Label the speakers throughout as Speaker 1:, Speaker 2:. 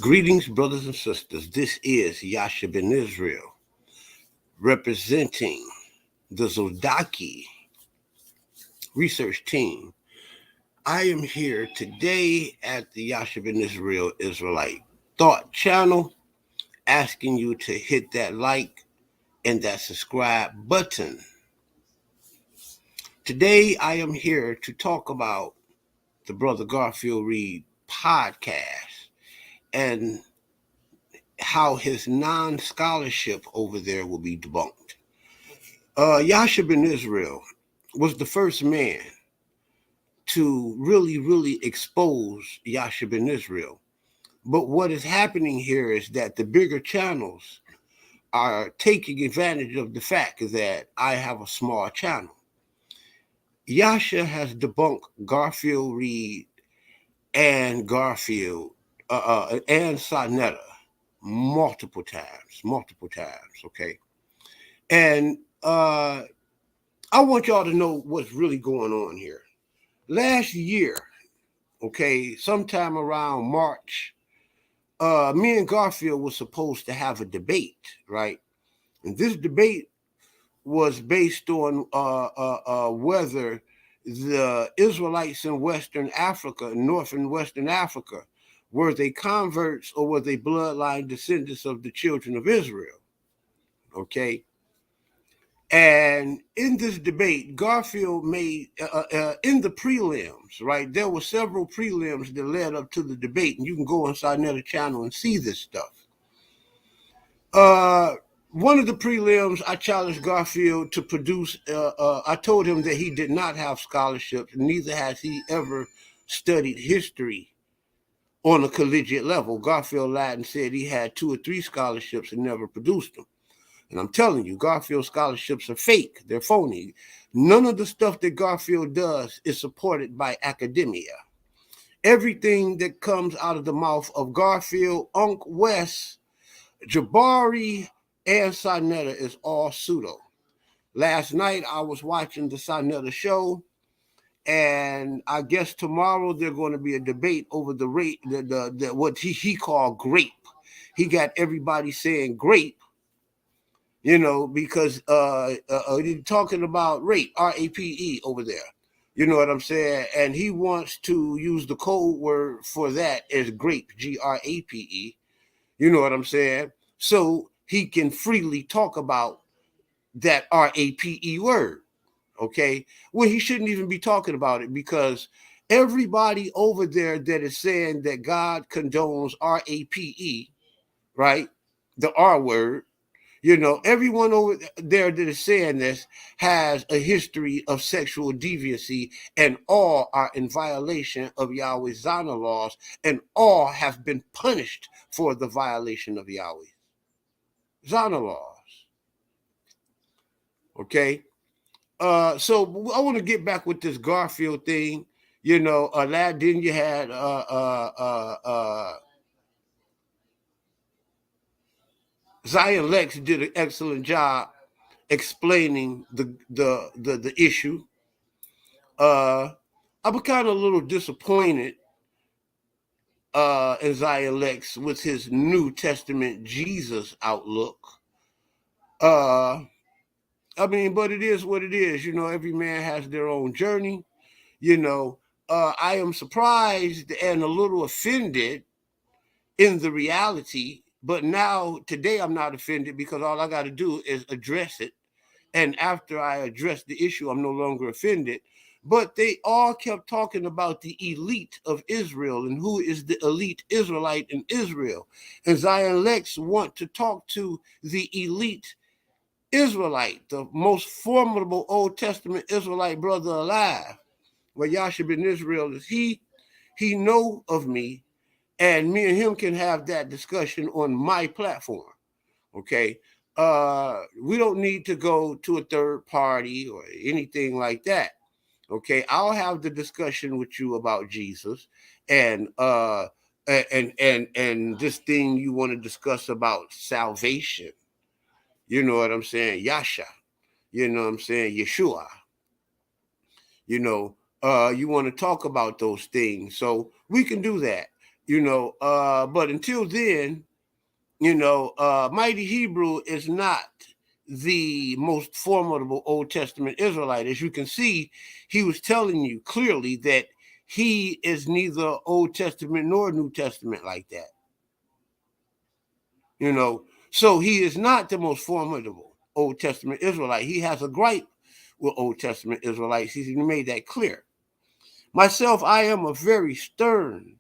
Speaker 1: Greetings, brothers and sisters. This is Yasha Ben Israel, representing the Zodaki Research Team. I am here today at the Yasha Ben Israel Israelite Thought Channel, asking you to hit that like and that subscribe button. Today, I am here to talk about the Brother Garfield Reed podcast and how his non-scholarship over there will be debunked. Yasha Ben Israel was the first man to really expose Yasha Ben Israel. But what is happening here is that the bigger channels are taking advantage of the fact that I have a small channel. Yasha has debunked Garfield Reed and Garfield and Sonetta multiple times, okay? And I want y'all to know what's really going on here. Last year, okay, sometime around March, me and Garfield were supposed to have a debate, right? And this debate was based on whether the Israelites in Western Africa, North and Western Africa, were they converts or were they bloodline descendants of the children of Israel, okay? And in this debate, Garfield made, in the prelims, right, there were several prelims that led up to the debate, and you can go inside another channel and see this stuff. One of the prelims, I challenged Garfield to produce, I told him that he did not have scholarships, neither has he ever studied history on a collegiate level. Garfield lied and said he had 2 or 3 scholarships and never produced them. And I'm telling you, Garfield scholarships are fake. They're phony. None of the stuff that Garfield does is supported by academia. Everything that comes out of the mouth of Garfield, Unc West, Jabari, and Sonetta is all pseudo. Last night, I was watching the Sonetta show, and I guess tomorrow there's going to be a debate over the rate, what he called grape. He got everybody saying grape, you know, because he's talking about rape, R-A-P-E over there. You know what I'm saying? And he wants to use the code word for that as grape, G-R-A-P-E. You know what I'm saying? So he can freely talk about that R-A-P-E word, okay? Well, he shouldn't even be talking about it because everybody over there that is saying that God condones R-A-P-E, right? The R word, you know, everyone over there that is saying this has a history of sexual deviancy, and all are in violation of Yahweh's Zana laws, and all have been punished for the violation of Yahweh's Zana laws. Okay? So I want to get back with this Garfield thing. You know, then you had Zion Lex did an excellent job explaining the issue. I was kind of a little disappointed in Zion Lex with his New Testament Jesus outlook. I mean, but it is what it is. You know, every man has their own journey. You know, I am surprised and a little offended in the reality, but now today I'm not offended because all I got to do is address it. And after I address the issue, I'm no longer offended. But they all kept talking about the elite of Israel and who is the elite Israelite in Israel. And Zion Lex want to talk to the elite Israelite, the most formidable Old Testament Israelite brother alive. Where Yasha Ben Israel is he know of me, and me and him can have that discussion on my platform. Okay. We don't need to go to a third party or anything like that. Okay. I'll have the discussion with you about Jesus and and this thing you want to discuss about salvation. You know what I'm saying? Yasha. You know what I'm saying? Yeshua. You know, you want to talk about those things. So we can do that. But until then, Mighty Hebrew is not the most formidable Old Testament Israelite. As you can see, he was telling you clearly that he is neither Old Testament nor New Testament like that. So he is not the most formidable Old Testament Israelite. He has a gripe with Old Testament Israelites. He made that clear. Myself, I am a very stern,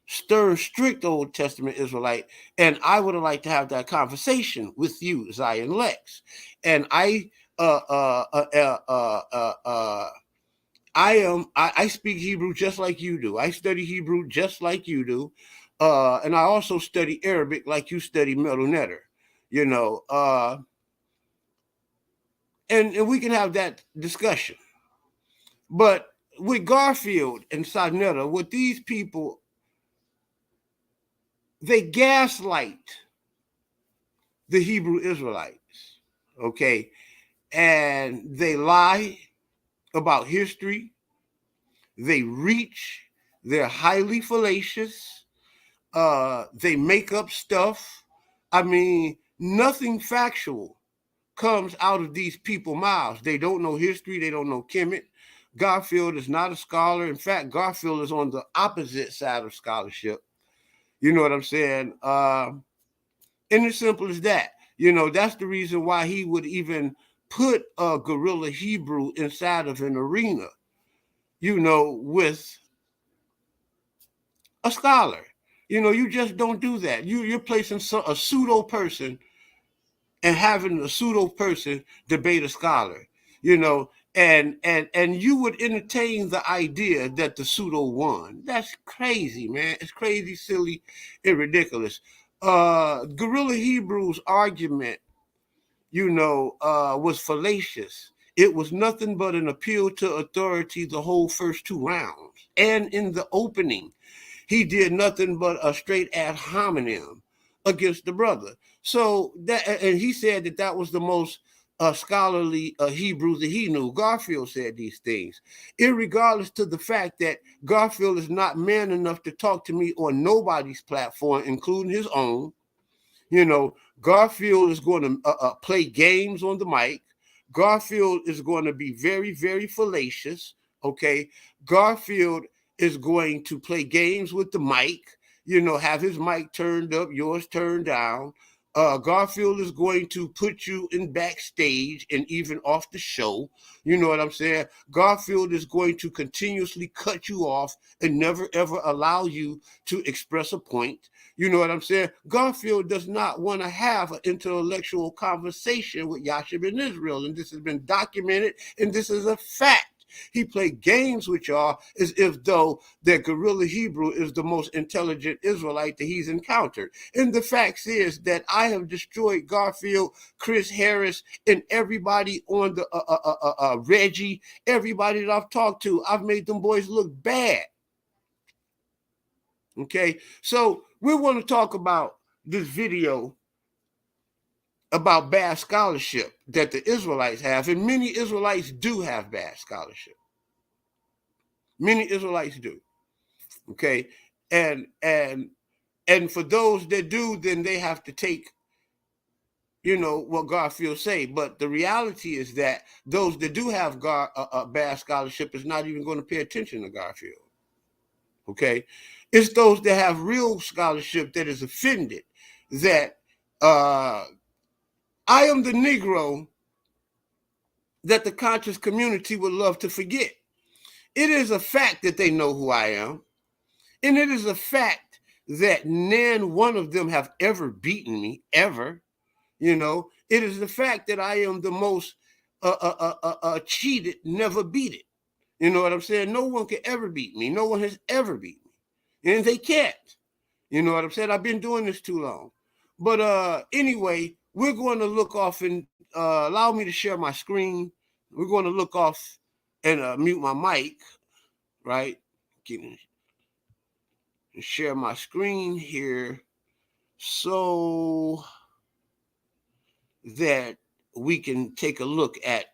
Speaker 1: strict Old Testament Israelite, and I would have liked to have that conversation with you, Zion Lex. And I speak Hebrew just like you do. I study Hebrew just like you do, and I also study Arabic like you study Middle Netter. And we can have that discussion. But with Garfield and Sadnetta, with these people, they gaslight the Hebrew Israelites, okay? And they lie about history. They reach. They're highly fallacious. They make up stuff. I mean, nothing factual comes out of these people's mouths. They don't know history. They don't know Kemet. Garfield is not a scholar. In fact, Garfield is on the opposite side of scholarship. You know what I'm saying? And as simple as that. That's the reason why he would even put a Guerrilla Hebrew inside of an arena, with a scholar. You just don't do that. You're placing a pseudo person and having a pseudo person debate a scholar, and you would entertain the idea that the pseudo won. That's crazy, man. It's crazy, silly, and ridiculous. Guerrilla Hebrew's argument, was fallacious. It was nothing but an appeal to authority the whole first two rounds. And in the opening, he did nothing but a straight ad hominem against the brother. So and he said that was the most scholarly Hebrew that he knew. Garfield said these things, irregardless to the fact that Garfield is not man enough to talk to me on nobody's platform, including his own. Garfield is going to play games on the mic. Garfield is going to be very, very fallacious. Okay. Garfield is going to play games with the mic, have his mic turned up, yours turned down. Garfield is going to put you in backstage and even off the show. You know what I'm saying? Garfield is going to continuously cut you off and never, ever allow you to express a point. You know what I'm saying? Garfield does not want to have an intellectual conversation with Yashib in Israel. And this has been documented, and this is a fact. He played games with y'all as if though that Guerrilla Hebrew is the most intelligent Israelite that he's encountered. And the fact is that I have destroyed Garfield, Chris Harris, and everybody on the Reggie, everybody that I've talked to. I've made them boys look bad. Okay, so we want to talk about this video about bad scholarship that the Israelites have, and many Israelites do have bad scholarship. Many Israelites do. Okay, and for those that do, then they have to take, what Garfield say. But the reality is that those that do have bad scholarship is not even going to pay attention to Garfield. Okay, it's those that have real scholarship that is offended that I am the Negro that the conscious community would love to forget. It is a fact that they know who I am. And it is a fact that none one of them have ever beaten me, ever. It is the fact that I am the most cheated, never beat it. You know what I'm saying? No one can ever beat me. No one has ever beat me. And they can't. You know what I'm saying? I've been doing this too long. But anyway, we're going to look off and allow me to share my screen. We're going to look off and mute my mic, right? Share my screen here so that we can take a look at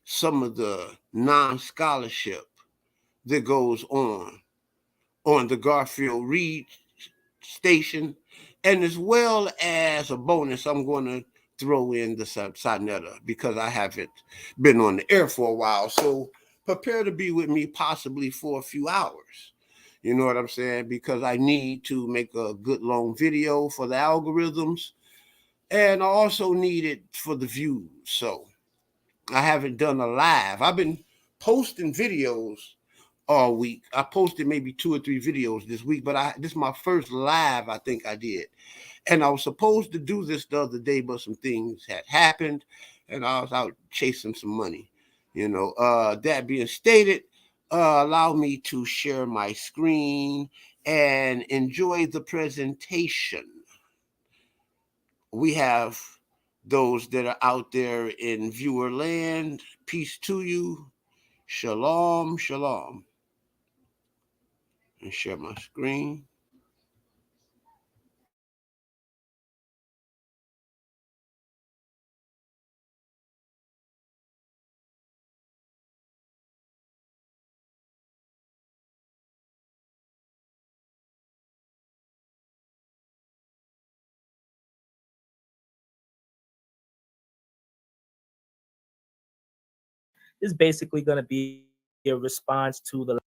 Speaker 1: some of the non-scholarship that goes on on the Garfield Reed station, and as well as a bonus, I'm going to throw in the Sonetta because I haven't been on the air for a while. So prepare to be with me possibly for a few hours. You know what I'm saying? Because I need to make a good long video for the algorithms, and I also need it for the views. So I haven't done a live. I've been posting videos all week. I posted maybe 2 or 3 videos this week, but this is my first live I think I did. And I was supposed to do this the other day, but some things had happened and I was out chasing some money. That being stated, allow me to share my screen and enjoy the presentation. We have those that are out there in viewer land. Peace to you. Shalom, shalom. And share my screen.
Speaker 2: Is basically going to be a response to the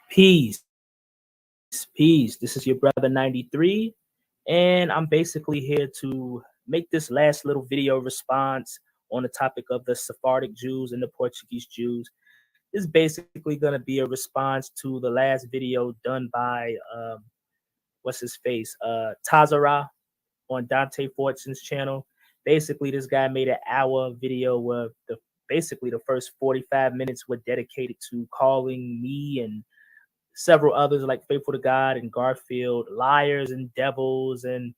Speaker 2: peace. Peace. This is your brother 93, and I'm basically here to make this last little video response on the topic of the Sephardic Jews and the Portuguese Jews. This is basically going to be a response to the last video done by what's his face, Tazara on Dante Fortune's channel. Basically, this guy made an hour video where basically the first 45 minutes were dedicated to calling me and several others like Faithful to God and Garfield liars and devils, and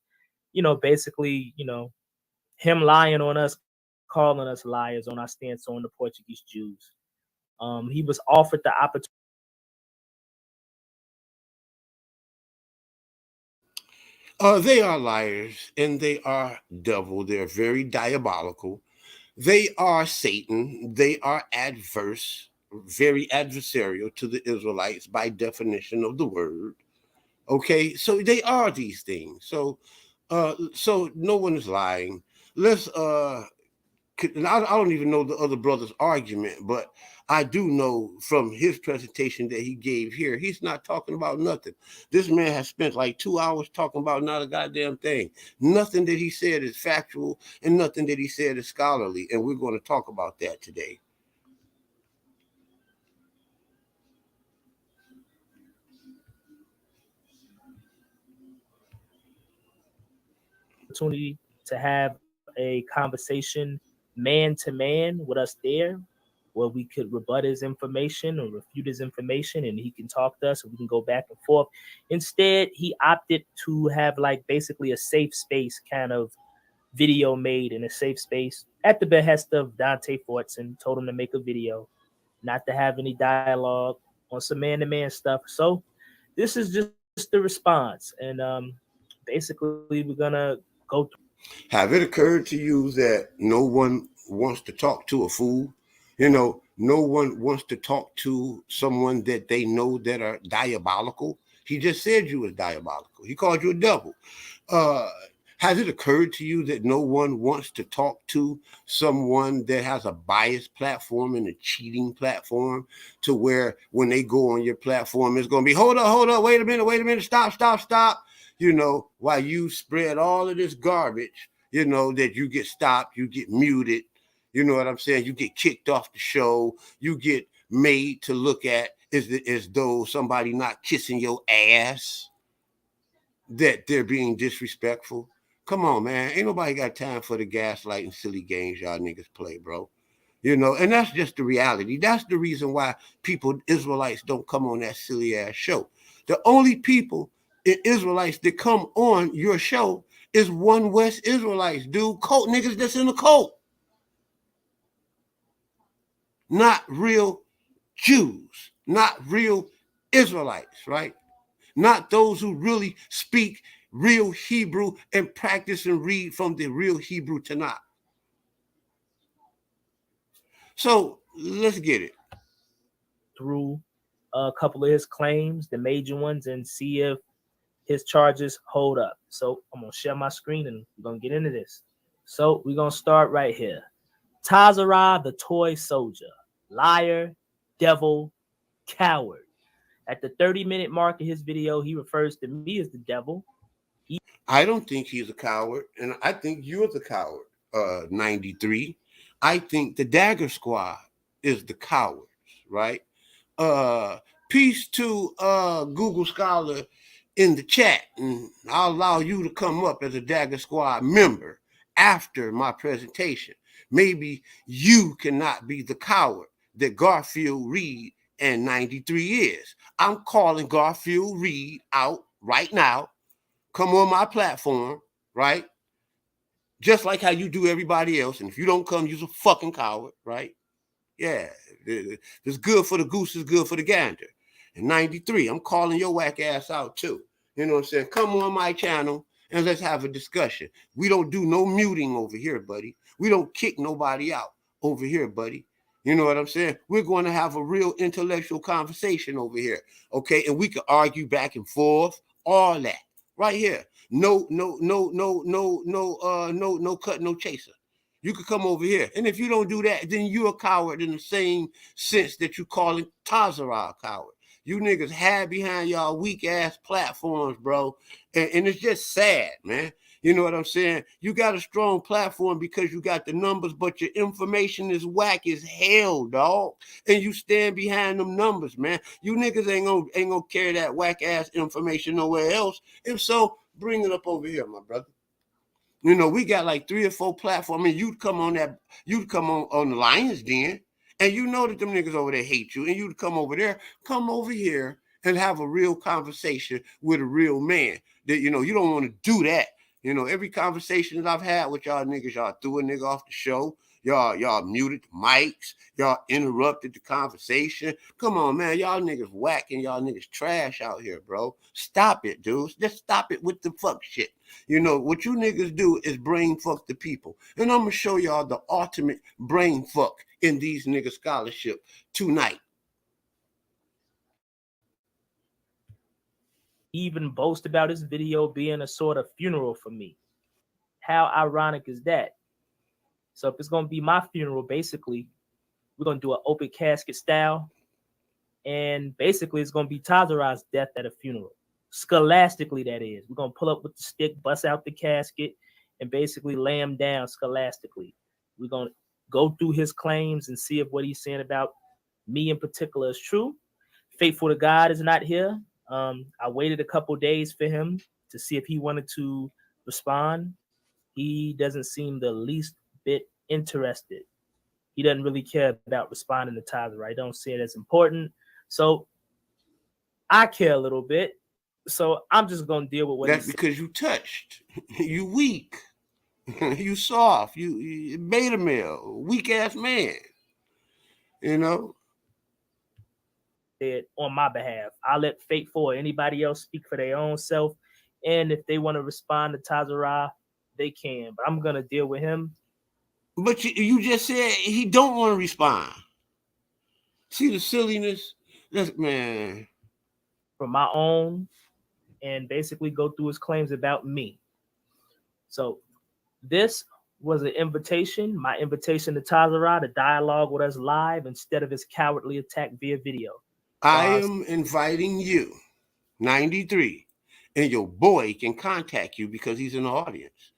Speaker 2: basically him lying on us, calling us liars on our stance on the Portuguese Jews. He was offered the opportunity.
Speaker 1: They are liars and they are devil. They're very diabolical. They are Satan. They are adverse, very adversarial to the Israelites by definition of the word. Okay, so they are these things. So no one is lying. Let's and I don't even know the other brother's argument, but I do know from his presentation that he gave here, he's not talking about nothing. This man has spent like 2 hours talking about not a goddamn thing. Nothing that he said is factual, and nothing that he said is scholarly, and we're going to talk about that today.
Speaker 2: Opportunity to have a conversation man to man with us there, where we could rebut his information or refute his information, and he can talk to us and we can go back and forth. Instead, he opted to have like basically a safe space kind of video made in a safe space at the behest of Dante Fortson. Told him to make a video, not to have any dialogue on some man-to-man stuff. So this is just the response, and basically we're gonna go through.
Speaker 1: Have it occurred to you that no one wants to talk to a fool? No one wants to talk to someone that they know that are diabolical. He just said you was diabolical. He called you a devil. Uh, has it occurred to you that no one wants to talk to someone that has a biased platform and a cheating platform, to where when they go on your platform, it's going to be, hold up, wait a minute, stop, while you spread all of this garbage, that you get stopped, you get muted, you know what I'm saying? You get kicked off the show, you get made to look at as though somebody not kissing your ass, that they're being disrespectful. Come on, man. Ain't nobody got time for the gaslighting silly games y'all niggas play, bro. And that's just the reality. That's the reason why Israelites don't come on that silly ass show. The only people, Israelites, that come on your show is One West Israelites, dude. Cult niggas that's in the cult. Not real Jews, not real Israelites, right? not those who really speak real Hebrew and practice and read from the real Hebrew Tanakh. So let's get it.
Speaker 2: Through a couple of his claims, the major ones, and see if his charges hold up. So I'm going to share my screen and we're going to get into this. So we're going to start right here. Tazarah, the toy soldier, liar, devil, coward. At the 30-minute mark of his video, he refers to me as the devil.
Speaker 1: I don't think he's a coward, and I think you're the coward, 93. I think the Dagger Squad is the cowards, right? Peace to Google Scholar in the chat, and I'll allow you to come up as a Dagger Squad member after my presentation. Maybe you cannot be the coward that Garfield Reed and 93 is. I'm calling Garfield Reed out right now. Come on my platform, right? Just like how you do everybody else. And if you don't come, you're a fucking coward, right? Yeah. It's good for the goose, it's good for the gander. And 93, I'm calling your whack ass out too. You know what I'm saying? Come on my channel and let's have a discussion. We don't do no muting over here, buddy. We don't kick nobody out over here, buddy. You know what I'm saying? We're going to have a real intellectual conversation over here, okay? And we can argue back and forth, all that. Right here. No cut, no chaser. You could come over here. And if you don't do that, then you're a coward in the same sense that you calling Tazarah a coward. You niggas hide behind y'all weak ass platforms, bro. And it's just sad, man. You know what I'm saying? You got a strong platform because you got the numbers, but your information is whack as hell, dog. And you stand behind them numbers, man. You niggas ain't gonna carry that whack ass information nowhere else. If so, bring it up over here, my brother. You know, we got like 3 or 4 platforms. I mean, you'd come on the Lions Den, and you know that them niggas over there hate you, and you'd come over here and have a real conversation with a real man. That, you know, you don't want to do that. You know, every conversation that I've had with y'all niggas, y'all threw a nigga off the show. Y'all muted the mics. Y'all interrupted the conversation. Come on, man. Y'all niggas whack and y'all niggas trash out here, bro. Stop it, dudes. Just stop it with the fuck shit. You know, what you niggas do is brain fuck the people. And I'm going to show y'all the ultimate brain fuck in these niggas scholarship tonight.
Speaker 2: Even boast about his video being a sort of funeral for me. How ironic is that? So if it's going to be my funeral, basically, we're going to do an open casket style. And basically, it's going to be Tazarah's death at a funeral. Scholastically, that is. We're going to pull up with the stick, bust out the casket, and basically lay him down scholastically. We're going to go through his claims and see if what he's saying about me in particular is true. Faithful to God is not here. I waited a couple days for him to see if he wanted to respond. He doesn't seem the least bit interested. He doesn't really care about responding to Tazarah. I don't see it as important. So I care a little bit. So I'm just going to deal with what
Speaker 1: That's because you touched. You weak. You soft. You beta male. Weak ass man. You know?
Speaker 2: On my behalf. I'll let Faithful or anybody else speak for their own self. And if they want to respond to Tazarah, they can. But I'm going to deal with him.
Speaker 1: But you just said he don't want to respond. See the silliness? That's, man.
Speaker 2: For my own, and basically go through his claims about me. So this was an invitation, my invitation to Tazarah to dialogue with us live instead of his cowardly attack via video.
Speaker 1: I am inviting you, 93, and your boy can contact you because he's in the audience.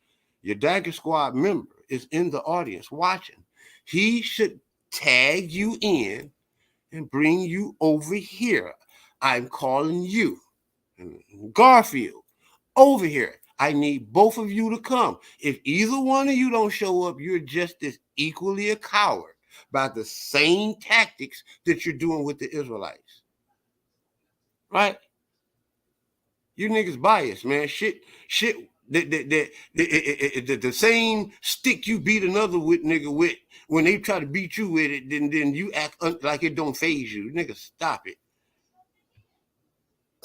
Speaker 1: Your Dagger Squad member is in the audience watching. He should tag you in and bring you over here. I'm calling you, Garfield, over here. I need both of you to come. If either one of you don't show up, you're just as equally a coward by the same tactics that you're doing with the Israelites. Right? You niggas biased, man. Shit. The same stick you beat another nigga with, when they try to beat you with it, then you act like it don't faze you. Niggas, stop it.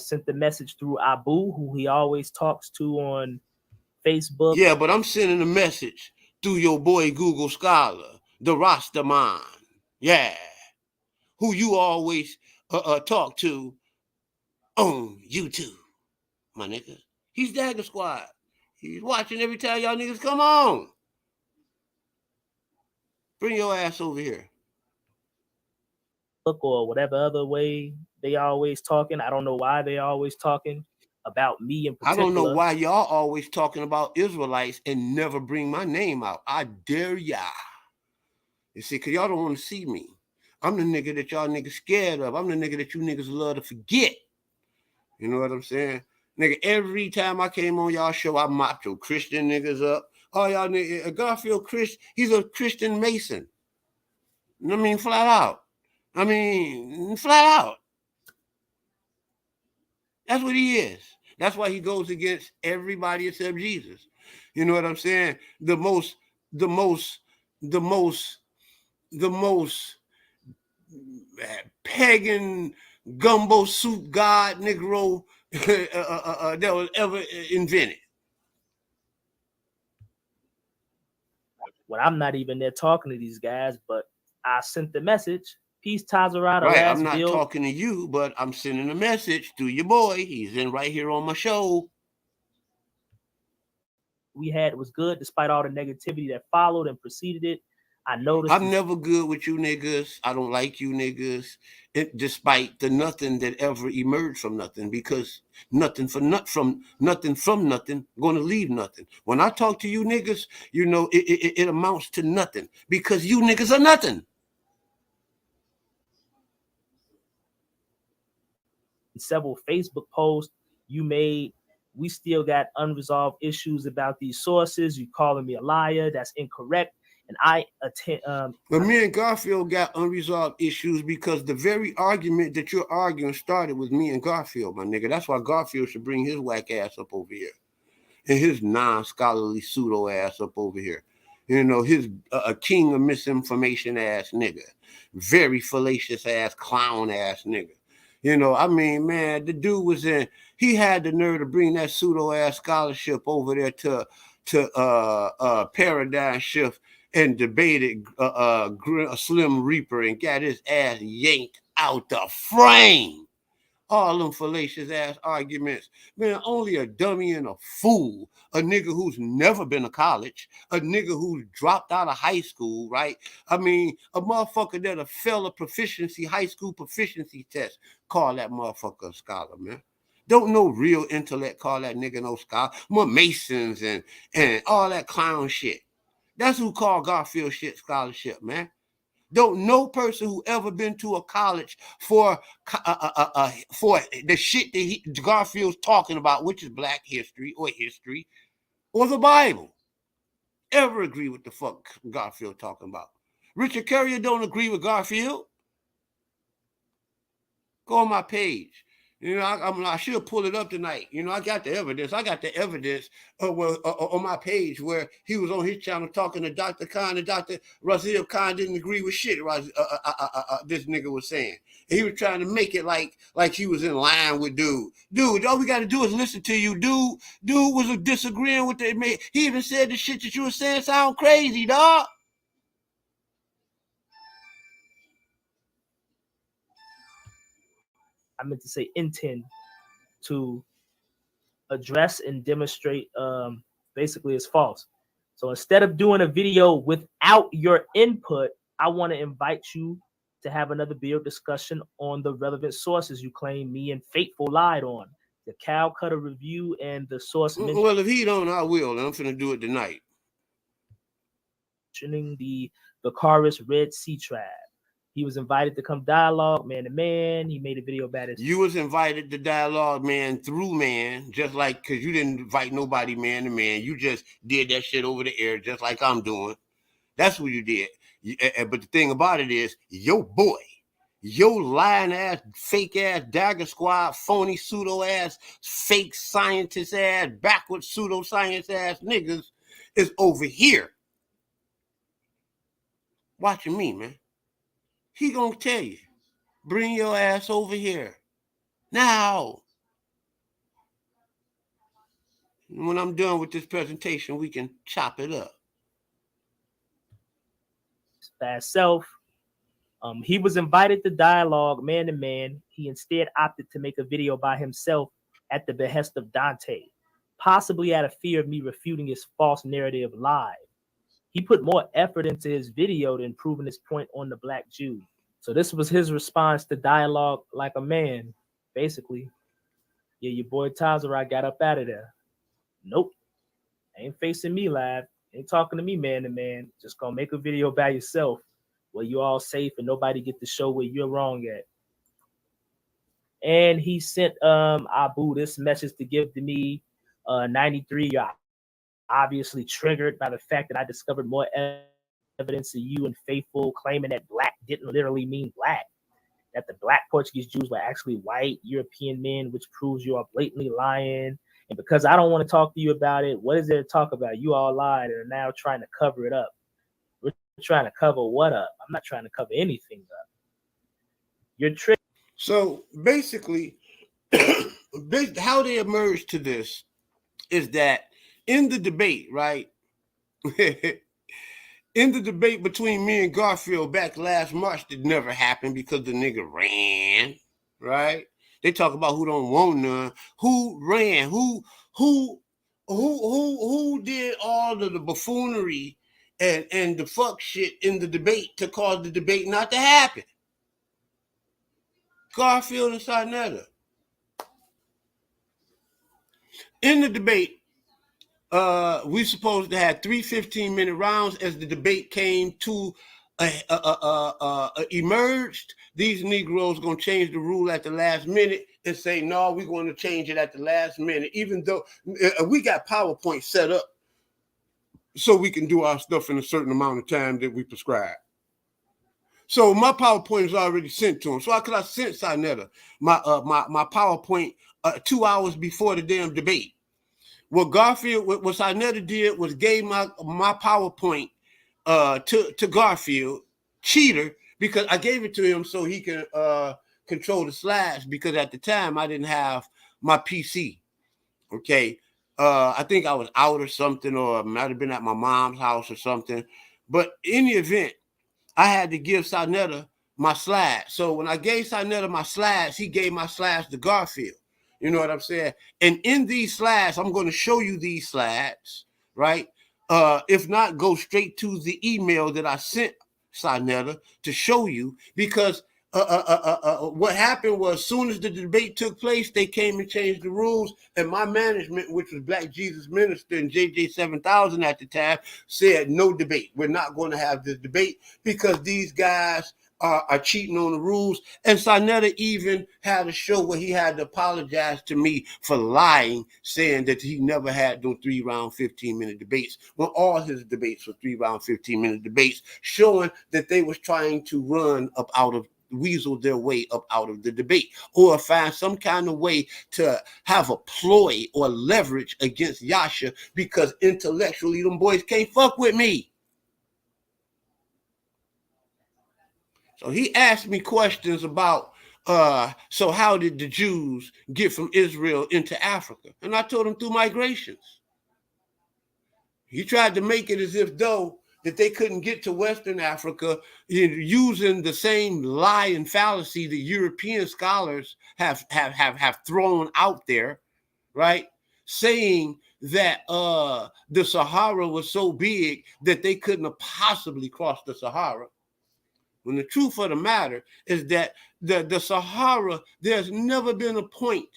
Speaker 2: sent the message through Abu, who he always talks to on Facebook.
Speaker 1: Yeah, but I'm sending a message through your boy Google Scholar, the Rastaman. Yeah, who you always talk to on YouTube, my nigga. He's Dagger Squad. He's watching every time y'all niggas come on. Bring your ass over here.
Speaker 2: Or whatever other way they always talking. I don't know why they always talking about me in particular.
Speaker 1: I don't know why y'all always talking about Israelites and never bring my name out. I dare ya. You see, because y'all don't want to see me. I'm the nigga that y'all niggas scared of. I'm the nigga that you niggas love to forget. You know what I'm saying? Nigga, every time I came on y'all show, I mopped your Christian niggas up. Oh, y'all niggas, Garfield Chris, he's a Christian Mason. I mean, flat out. Flat out. That's what he is. That's why he goes against everybody except Jesus. You know what I'm saying? The most pagan gumbo soup god Negro that was ever invented.
Speaker 2: Well, I'm not even there talking to these guys, but I sent the message. Peace, Tazarada.
Speaker 1: Right, I'm not talking to you, but I'm sending a message to your boy. He's in right here on my show.
Speaker 2: We had was good despite all the negativity that followed and preceded it. I noticed
Speaker 1: I'm never good with you niggas. I don't like you niggas, despite the nothing that ever emerged from nothing, because nothing from nothing going to leave nothing. When I talk to you niggas, you know it amounts to nothing because you niggas are nothing.
Speaker 2: Several Facebook posts you made. We still got unresolved issues about these sources. You calling me a liar? That's incorrect. And
Speaker 1: But me and Garfield got unresolved issues because the very argument that you're arguing started with me and Garfield, my nigga. That's why Garfield should bring his whack ass up over here and his non-scholarly pseudo ass up over here. You know, his a king of misinformation ass nigga, very fallacious ass clown ass nigga. You know, I mean, man, the dude was he had the nerve to bring that pseudo ass scholarship over there to Paradigm Shift and debated a Slim Reaper and got his ass yanked out the frame. All them fallacious ass arguments. Man, only a dummy and a fool, a nigga who's never been to college, a nigga who's dropped out of high school, right? I mean, a motherfucker that'll fail a high school proficiency test, call that motherfucker a scholar, man. Don't no real intellect call that nigga no scholar. More Masons and all that clown shit. That's who call Garfield shit scholarship, man. Don't no person who ever been to a college for the shit that Garfield's talking about, which is black history or the Bible, ever agree with the fuck Garfield talking about. Richard Currier don't agree with Garfield. Go on my page. You know, I should pull it up tonight. You know, I got the evidence. On my page where he was on his channel talking to Dr. Khan, and Dr. Raziel Khan didn't agree with shit this nigga was saying. And he was trying to make it like he was in line with dude. Dude, all we got to do is listen to you. Dude was disagreeing with it. He even said the shit that you were saying sound crazy, dog.
Speaker 2: I meant to say intend to address and demonstrate basically is false. So instead of doing a video without your input, I want to invite you to have another video discussion on the relevant sources you claim me and Faithful lied on. The Cow Cutter review and the source mentioned.
Speaker 1: Well, if he don't, I will, and I'm finna do it tonight.
Speaker 2: Mentioning the Chorus Red Sea Tribe. He was invited to come dialogue man to man. He made a video about it.
Speaker 1: You was invited to dialogue man through man, just like, because you didn't invite nobody man to man. You just did that shit over the air, just like I'm doing. That's what you did. But the thing about it is, your boy, your lying ass, fake ass, Dagger Squad, phony pseudo ass, fake scientist ass, backward pseudo science ass niggas is over here watching me, man. He gonna tell you, bring your ass over here now. When I'm done with this presentation, we can chop it up.
Speaker 2: Fast self. He was invited to dialogue man to man. He instead opted to make a video by himself at the behest of Dante, possibly out of fear of me refuting his false narrative live. He put more effort into his video than proving his point on the Black Jew. So this was his response to dialogue like a man, basically. Yeah, your boy Tazara got up out of there. Nope, ain't facing me live. Ain't talking to me man to man. Just gonna make a video by yourself where you all safe and nobody get to show where you're wrong at. And he sent Abu this message to give to me. 93, you're obviously triggered by the fact that I discovered more evidence of you and Faithful claiming that black didn't literally mean black, that the black Portuguese Jews were actually white European men, which proves you are blatantly lying. And because I don't want to talk to you about it, what is there to talk about? You all lied and are now trying to cover it up. We're trying to cover what up? I'm not trying to cover anything up. You're triggered.
Speaker 1: So basically, how they emerged to this is that in the debate, right? In the debate between me and Garfield back last March, that never happened because the nigga ran, right? They talk about who don't want none. Who ran? Who did all of the buffoonery and the fuck shit in the debate to cause the debate not to happen? Garfield and Sarnetta. In the debate, we supposed to have 3 15-minute rounds. As the debate came to emerged, these Negroes going to change the rule at the last minute and say, no, we're going to change it at the last minute, even though we got PowerPoint set up so we can do our stuff in a certain amount of time that we prescribe. So my PowerPoint is already sent to him. So I sent Sarnetta my PowerPoint 2 hours before the damn debate. What Sarnetta did was gave my PowerPoint to Garfield, cheater, because I gave it to him so he can control the slides, because at the time I didn't have my PC. Okay. I think I was out or something, or might have been at my mom's house or something. But in the event, I had to give Sarnetta my slides. So when I gave Sarnetta my slides, he gave my slides to Garfield. You know what I'm saying? And in these slides, I'm going to show you these slides, right? If not, go straight to the email that I sent Sarnetta to show you, because what happened was, as soon as the debate took place, they came and changed the rules, and my management, which was Black Jesus Minister and JJ 7000 at the time, said no debate. We're not going to have this debate because these guys are cheating on the rules. And Sarnetta even had a show where he had to apologize to me for lying, saying that he never had those 3-round 15-minute debates, when all his debates were 3-round 15-minute debates, showing that they was trying to run up out of weasel their way up out of the debate, or find some kind of way to have a ploy or leverage against Yasha, because intellectually them boys can't fuck with me. So he asked me questions about, so how did the Jews get from Israel into Africa? And I told him through migrations. He tried to make it as if though that they couldn't get to Western Africa using the same lie and fallacy that European scholars have thrown out there, right? Saying that the Sahara was so big that they couldn't have possibly crossed the Sahara. When the truth of the matter is that the Sahara, there's never been a point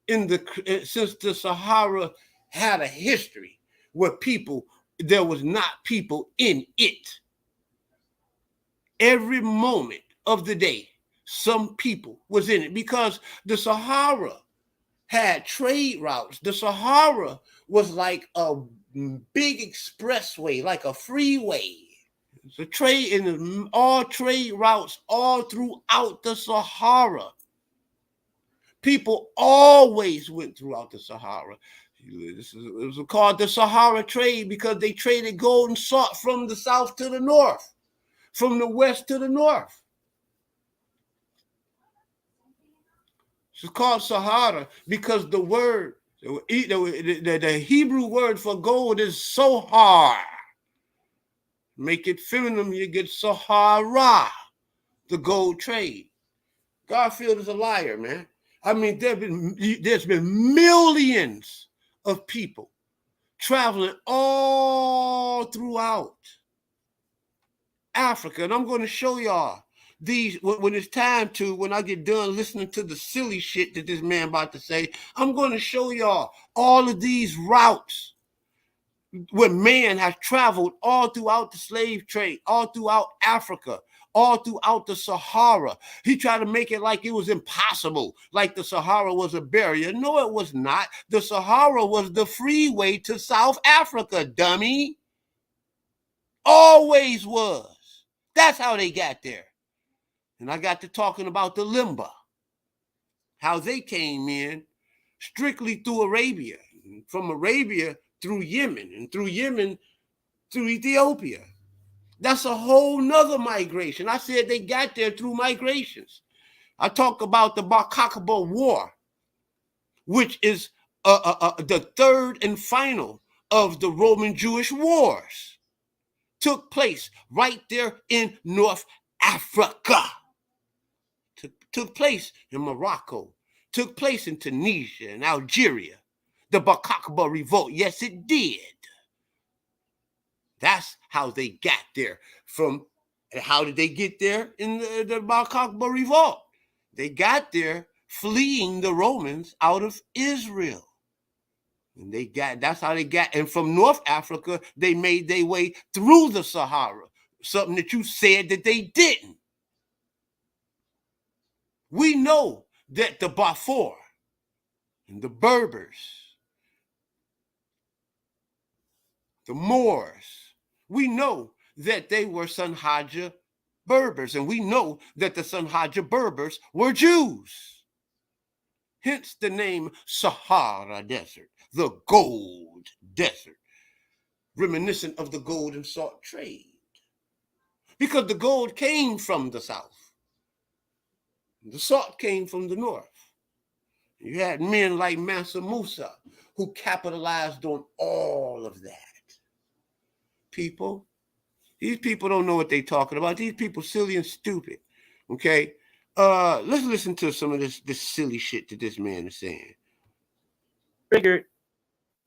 Speaker 1: since the Sahara had a history where there was not people in it. Every moment of the day, some people was in it, because the Sahara had trade routes. The Sahara was like a big expressway, like a freeway. The trade in all trade routes all throughout the Sahara. People always went throughout the Sahara. It was called the Sahara trade because they traded gold and salt from the south to the north, from the west to the north. It's called Sahara because the word, The Hebrew word for gold is sohar. Make it feminine, you get Sahara, the gold trade. Garfield is a liar, man. I mean, there's been millions of people traveling all throughout Africa, and I'm going to show y'all these when it's time to, when I get done listening to the silly shit that this man about to say. I'm going to show y'all all of these routes where man has traveled all throughout the slave trade, all throughout Africa, all throughout the Sahara. He tried to make it like it was impossible, like the Sahara was a barrier. No, it was not. The Sahara was the freeway to South Africa, dummy. Always was. That's how they got there. And I got to talking about the Limba, how they came in strictly through Arabia, from Arabia through Yemen, and through Yemen through Ethiopia. That's a whole nother migration. I said they got there through migrations. I talk about the Bar Kokhba War, which is the third and final of the Roman Jewish wars. Took place right there in North Africa. Took place in Morocco. Took place in Tunisia and Algeria. The Bar Kokhba revolt, yes, it did. That's how they got there. How did they get there in the Bar Kokhba revolt? They got there fleeing the Romans out of Israel. And that's how they got. And from North Africa, they made their way through the Sahara, something that you said that they didn't. We know that the Bafour and the Berbers, the Moors, we know that they were Sanhaja Berbers, and we know that the Sanhaja Berbers were Jews. Hence the name Sahara Desert, the gold desert, reminiscent of the gold and salt trade. Because the gold came from the south. The salt came from the north. You had men like Mansa Musa who capitalized on all of that. These people don't know what they're talking about. These people silly and stupid. Okay? Let's listen to some of this silly shit that this man is saying.
Speaker 2: Triggered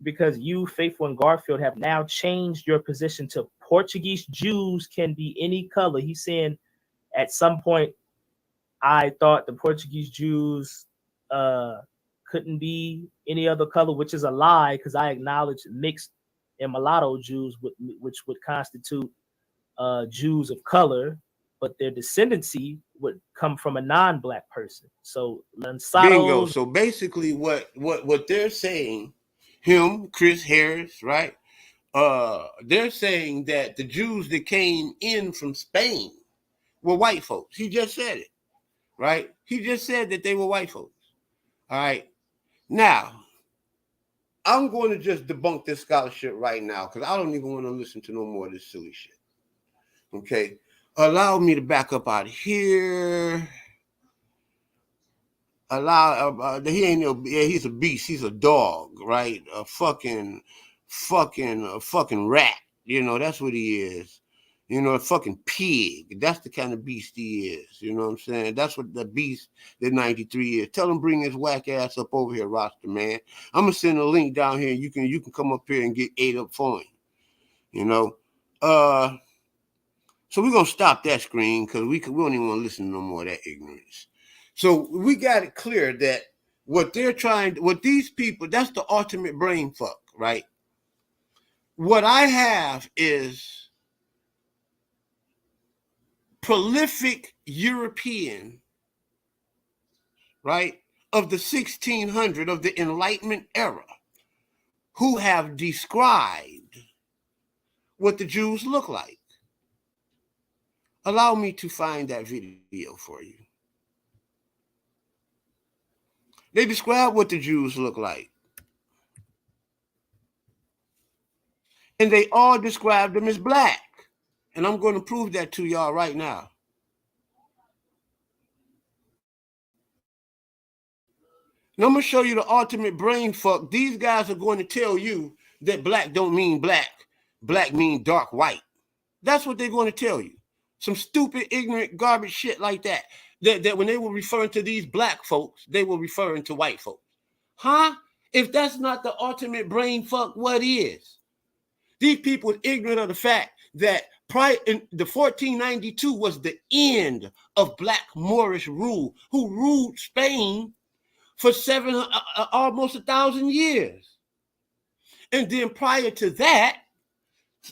Speaker 2: because you, Faithful, and Garfield have now changed your position to Portuguese Jews can be any color. He's saying at some point, I thought the Portuguese Jews couldn't be any other color, which is a lie, because I acknowledge mixed and mulatto Jews, which would constitute Jews of color, but their descendancy would come from a non-black person. So Lanzaros,
Speaker 1: bingo. So basically what they're saying, him, Chris Harris, right? They're saying that the Jews that came in from Spain were white folks. He just said it, right? He just said that they were white folks. All right. Now, I'm going to just debunk this scholarship right now because I don't even want to listen to no more of this silly shit. Okay. Allow me to back up out of here. He ain't no, yeah, he's a beast. He's a dog, right? A fucking rat. You know, that's what he is. You know, a fucking pig. That's the kind of beast he is. You know what I'm saying? That's what the beast that 93 is. Tell him bring his whack ass up over here, roster man. I'm gonna send a link down here. You can come up here and get ate up for him. You know, so we're gonna stop that screen because we don't even want to listen to no more of that ignorance. So we got it clear that what these people, that's the ultimate brain fuck, right? What I have is prolific European, right, of the 1600, of the Enlightenment era, who have described what the Jews look like. Allow me to find that video for you. They describe what the Jews look like. And they all describe them as black. And I'm going to prove that to y'all right now. Now I'm gonna show you the ultimate brain fuck. These guys are going to tell you that black don't mean black. Black mean dark white. That's what they're going to tell you. Some stupid, ignorant, garbage shit like that. That when they were referring to these black folks, they were referring to white folks. Huh? If that's not the ultimate brain fuck, what is? These people are ignorant of the fact that prior in the 1492 was the end of black Moorish rule, who ruled Spain for almost 1,000 years. And then prior to that,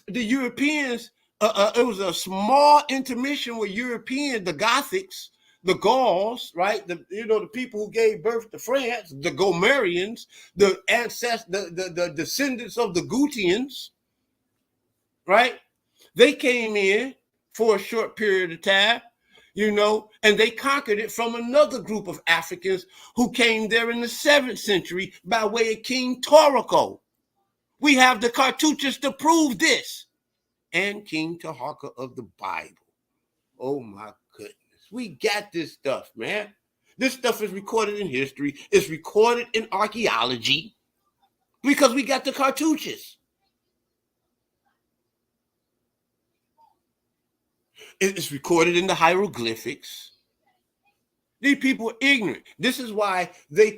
Speaker 1: the Europeans, it was a small intermission with Europeans, the Gothics, the Gauls, right? The people who gave birth to France, the Gomerians, the ancestors, the descendants of the Gutians, right? They came in for a short period of time, and they conquered it from another group of Africans who came there in the 7th century by way of King Torrico. We have the cartouches to prove this. And King Taharka of the Bible. Oh my goodness. We got this stuff, man. This stuff is recorded in history. It's recorded in archaeology because we got the cartouches. It's recorded in the hieroglyphics. These people are ignorant. This is why they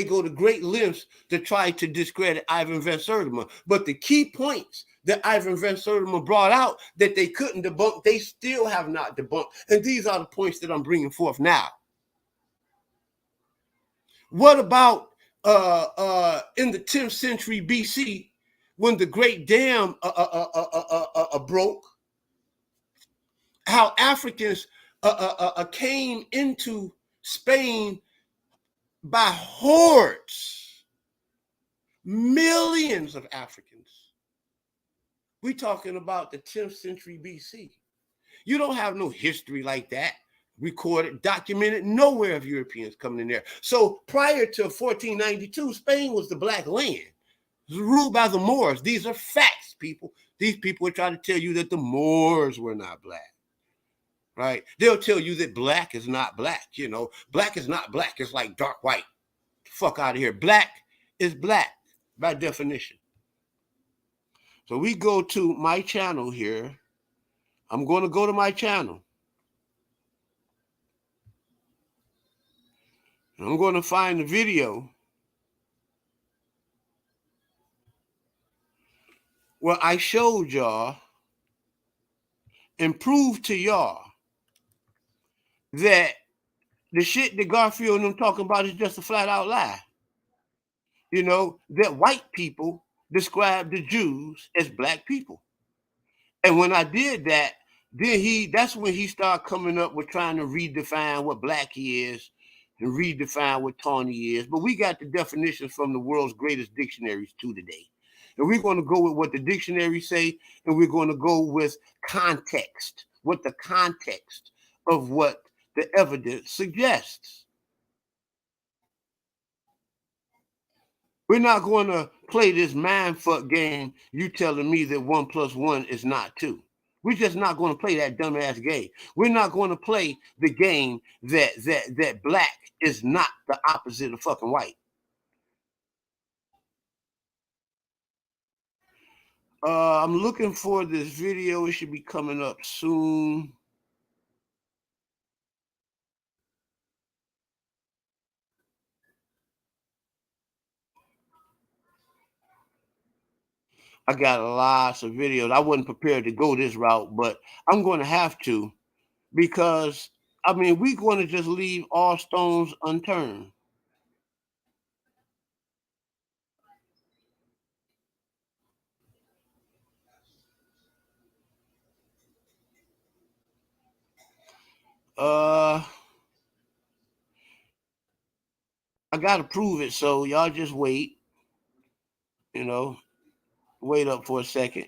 Speaker 1: go to great lengths to try to discredit Ivan van Sertima. But the key points that Ivan van Sertima brought out that they couldn't debunk, they still have not debunked. And these are the points that I'm bringing forth now. What about in the 10th century BC, when the Great Dam broke, how Africans came into Spain by hordes, millions of Africans. We're talking about the 10th century BC. You don't have no history like that recorded, documented nowhere of Europeans coming in there. So prior to 1492, Spain was the black land. It was ruled by the Moors. These are facts, people. These people are trying to tell you that the Moors were not black. Right? They'll tell you that black is not black. Black is not black. It's like dark white. Fuck out of here. Black is black by definition. So we go to my channel here. I'm going to go to my channel. And I'm going to find the video where I showed y'all and proved to y'all that the shit that Garfield and them talking about is just a flat out lie. That white people describe the Jews as black people. And when I did that, that's when he started coming up with trying to redefine what black is and redefine what tawny is. But we got the definitions from the world's greatest dictionaries too today. And we're going to go with what the dictionaries say, and we're going to go with context, what the context of what the evidence suggests. We're not going to play this mindfuck game, you telling me that 1 + 1 is not 2. We're just not going to play that dumbass game. We're not going to play the game that black is not the opposite of fucking white. I'm looking for this video. It should be coming up soon. I got lots of videos. I wasn't prepared to go this route, but I'm going to have to because, we're going to just leave all stones unturned. I got to prove it, so y'all just wait. Wait up for a second.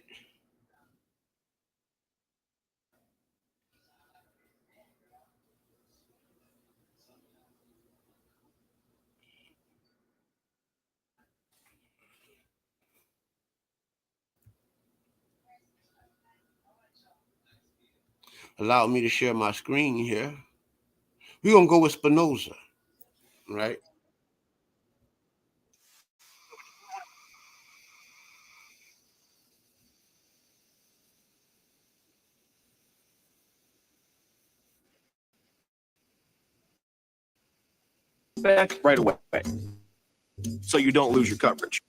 Speaker 1: Allow me to share my screen here. We're going to go with Spinoza, right?
Speaker 3: back right away so you don't lose your coverage.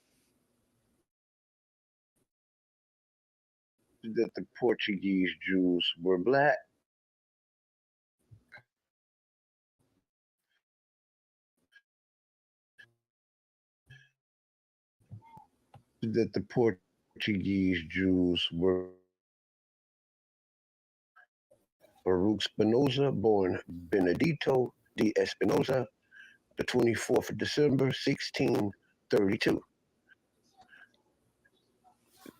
Speaker 1: That the Portuguese Jews were black. That the Portuguese Jews were Baruch Spinoza, born Benedito de Espinosa, the 24th of December, 1632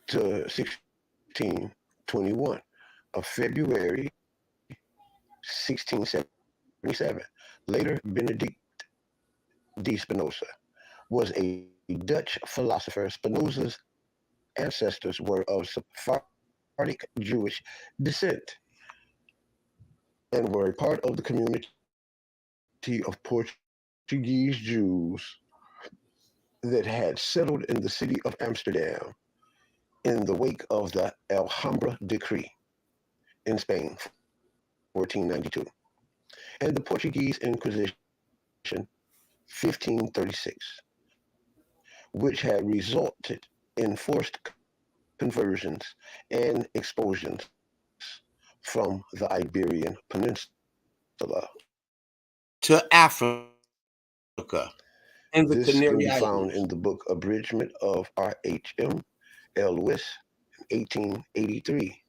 Speaker 1: to 1621, of February, 1677. Later, Benedict de Spinoza was a Dutch philosopher. Spinoza's ancestors were of Sephardic Jewish descent and were a part of the community of Portuguese Jews that had settled in the city of Amsterdam in the wake of the Alhambra Decree in Spain, 1492, and the Portuguese Inquisition, 1536, which had resulted in forced conversions and expulsions from the Iberian Peninsula
Speaker 2: to Africa and the
Speaker 1: This can
Speaker 2: Canary
Speaker 1: be found
Speaker 2: Islands.
Speaker 1: in the book Abridgment of R.H.M. Lewis, 1883,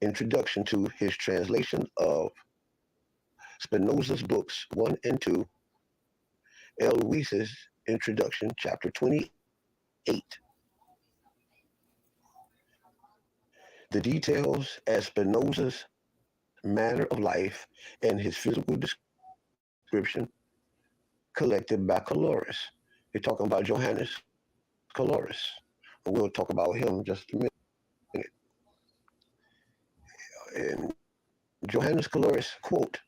Speaker 1: introduction to his translation of Spinoza's books 1 and 2, Lewis' introduction, chapter 28. The details as Spinoza's manner of life and his physical description collected by Caloris. They're talking about Johannes Caloris. And we'll talk about him just a minute. And Johannes Caloris, quote,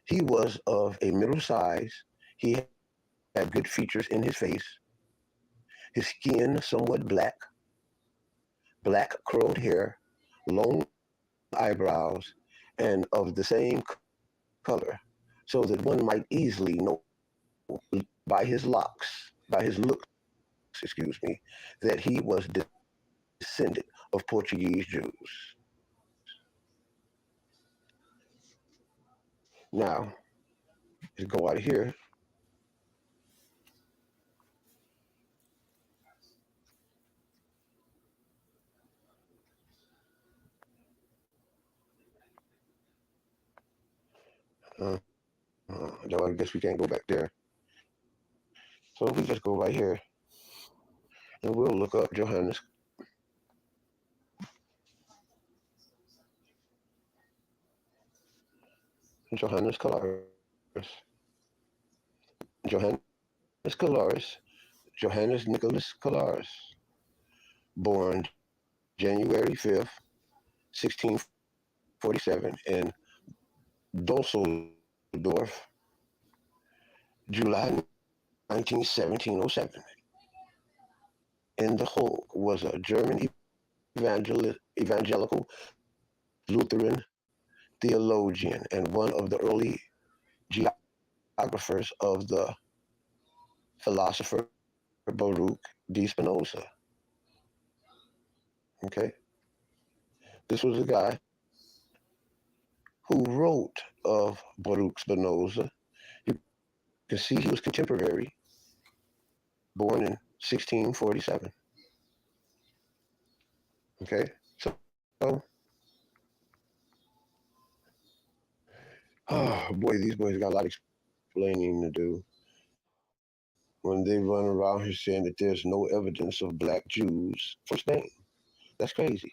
Speaker 1: he was of a middle size. He had good features in his face. His skin somewhat black, black curled hair, long eyebrows, and of the same color, so that one might easily know by his looks, that he was descendant of Portuguese Jews. Now, let's go out of here. No, I guess we can't go back there. So we just go right here, and we'll look up Johannes Caloris. Johannes Caloris, Johannes Nicholas Caloris, born January 5th, 1647, in Dusseldorf, July 1707. In the Hague, was a German evangelical Lutheran theologian and one of the early geographers of the philosopher Baruch de Spinoza. Okay, this was a guy who wrote of Baruch Spinoza. You can see he was contemporary, born in 1647. Okay, so oh boy, these boys got a lot of explaining to do when they run around here saying that there's no evidence of black Jews from Spain. That's crazy.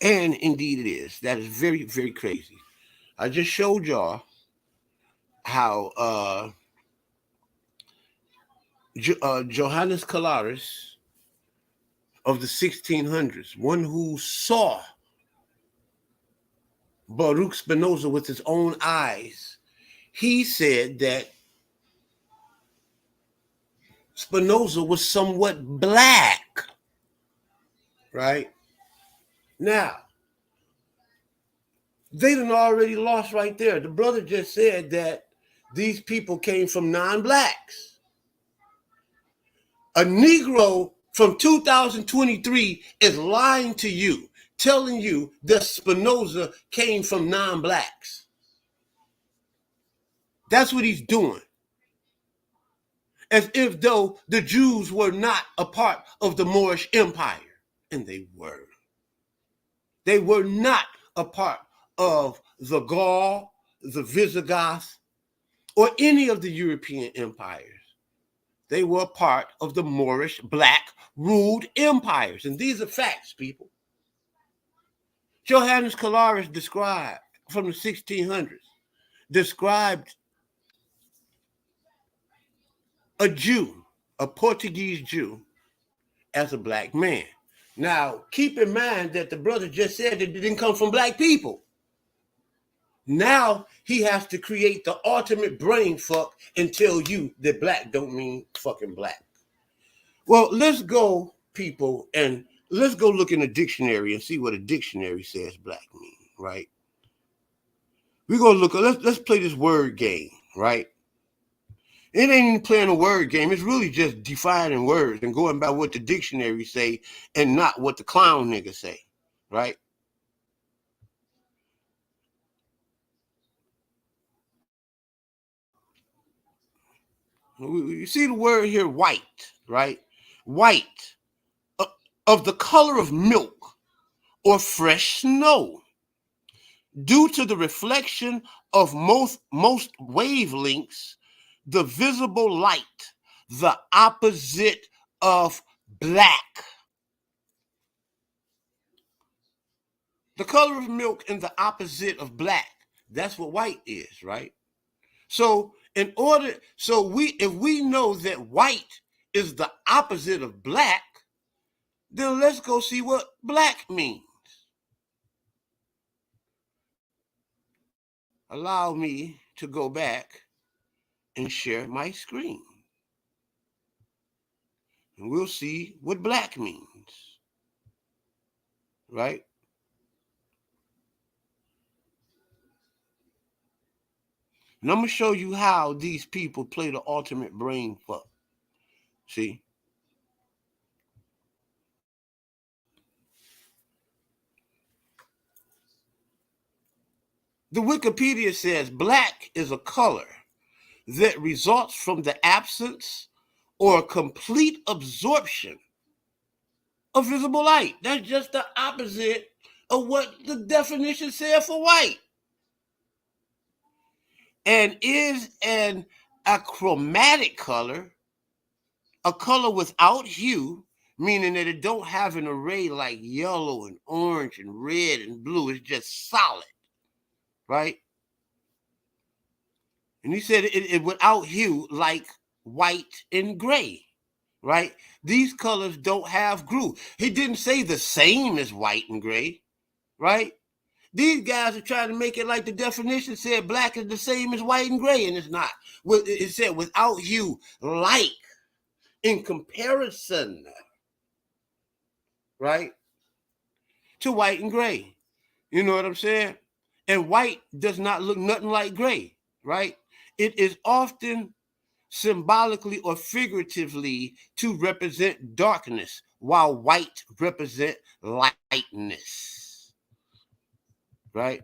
Speaker 2: And indeed it is. That is very, very crazy. I just showed y'all how Johannes Calaris of the 1600s, one who saw Baruch Spinoza with his own eyes, he said that
Speaker 1: Spinoza was somewhat black, right? Now, they done already lost right there. The brother just said that these people came from non-blacks. A Negro from 2023 is lying to you, telling you that Spinoza came from non-blacks. That's what he's doing. As if though the Jews were not a part of the Moorish Empire. And they were. They were not a part of the Gaul, the Visigoths, or any of the European empires. They were part of the Moorish black ruled empires. And these are facts, people. Johannes Calaris described from the 1600s, described a Jew, a Portuguese Jew, as a black man. Now, keep in mind that the brother just said that it didn't come from black people. Now he has to create the ultimate brain fuck and tell you that black don't mean fucking black. Well, let's go, people, and let's go look in a dictionary and see what a dictionary says black mean, right? We're gonna look, let's play this word game, right? It ain't even playing a word game. It's really just defining words and going by what the dictionary say and not what the clown nigga say, right? You see the word here, white, right? White, of the color of milk or fresh snow, due to the reflection of most wavelengths, the visible light, the opposite of black. The color of milk and the opposite of black. That's what white is, right? So if we know that white is the opposite of black, then let's go see what black means. Allow me to go back and share my screen. And we'll see what black means, right? And I'm going to show you how these people play the ultimate brain fuck. See? The Wikipedia says black is a color that results from the absence or complete absorption of visible light. That's just the opposite of what the definition said for white. And is an achromatic color, a color without hue, meaning that it don't have an array like yellow and orange and red and blue. It's just solid, right? And he said it without hue like white and gray, right? These colors don't have groove. He didn't say the same as white and gray, right? These guys are trying to make it like the definition said black is the same as white and gray, and it's not. It said without hue, like, in comparison, right, to white and gray. You know what I'm saying? And white does not look nothing like gray, right? It is often symbolically or figuratively to represent darkness, while white represent lightness, right?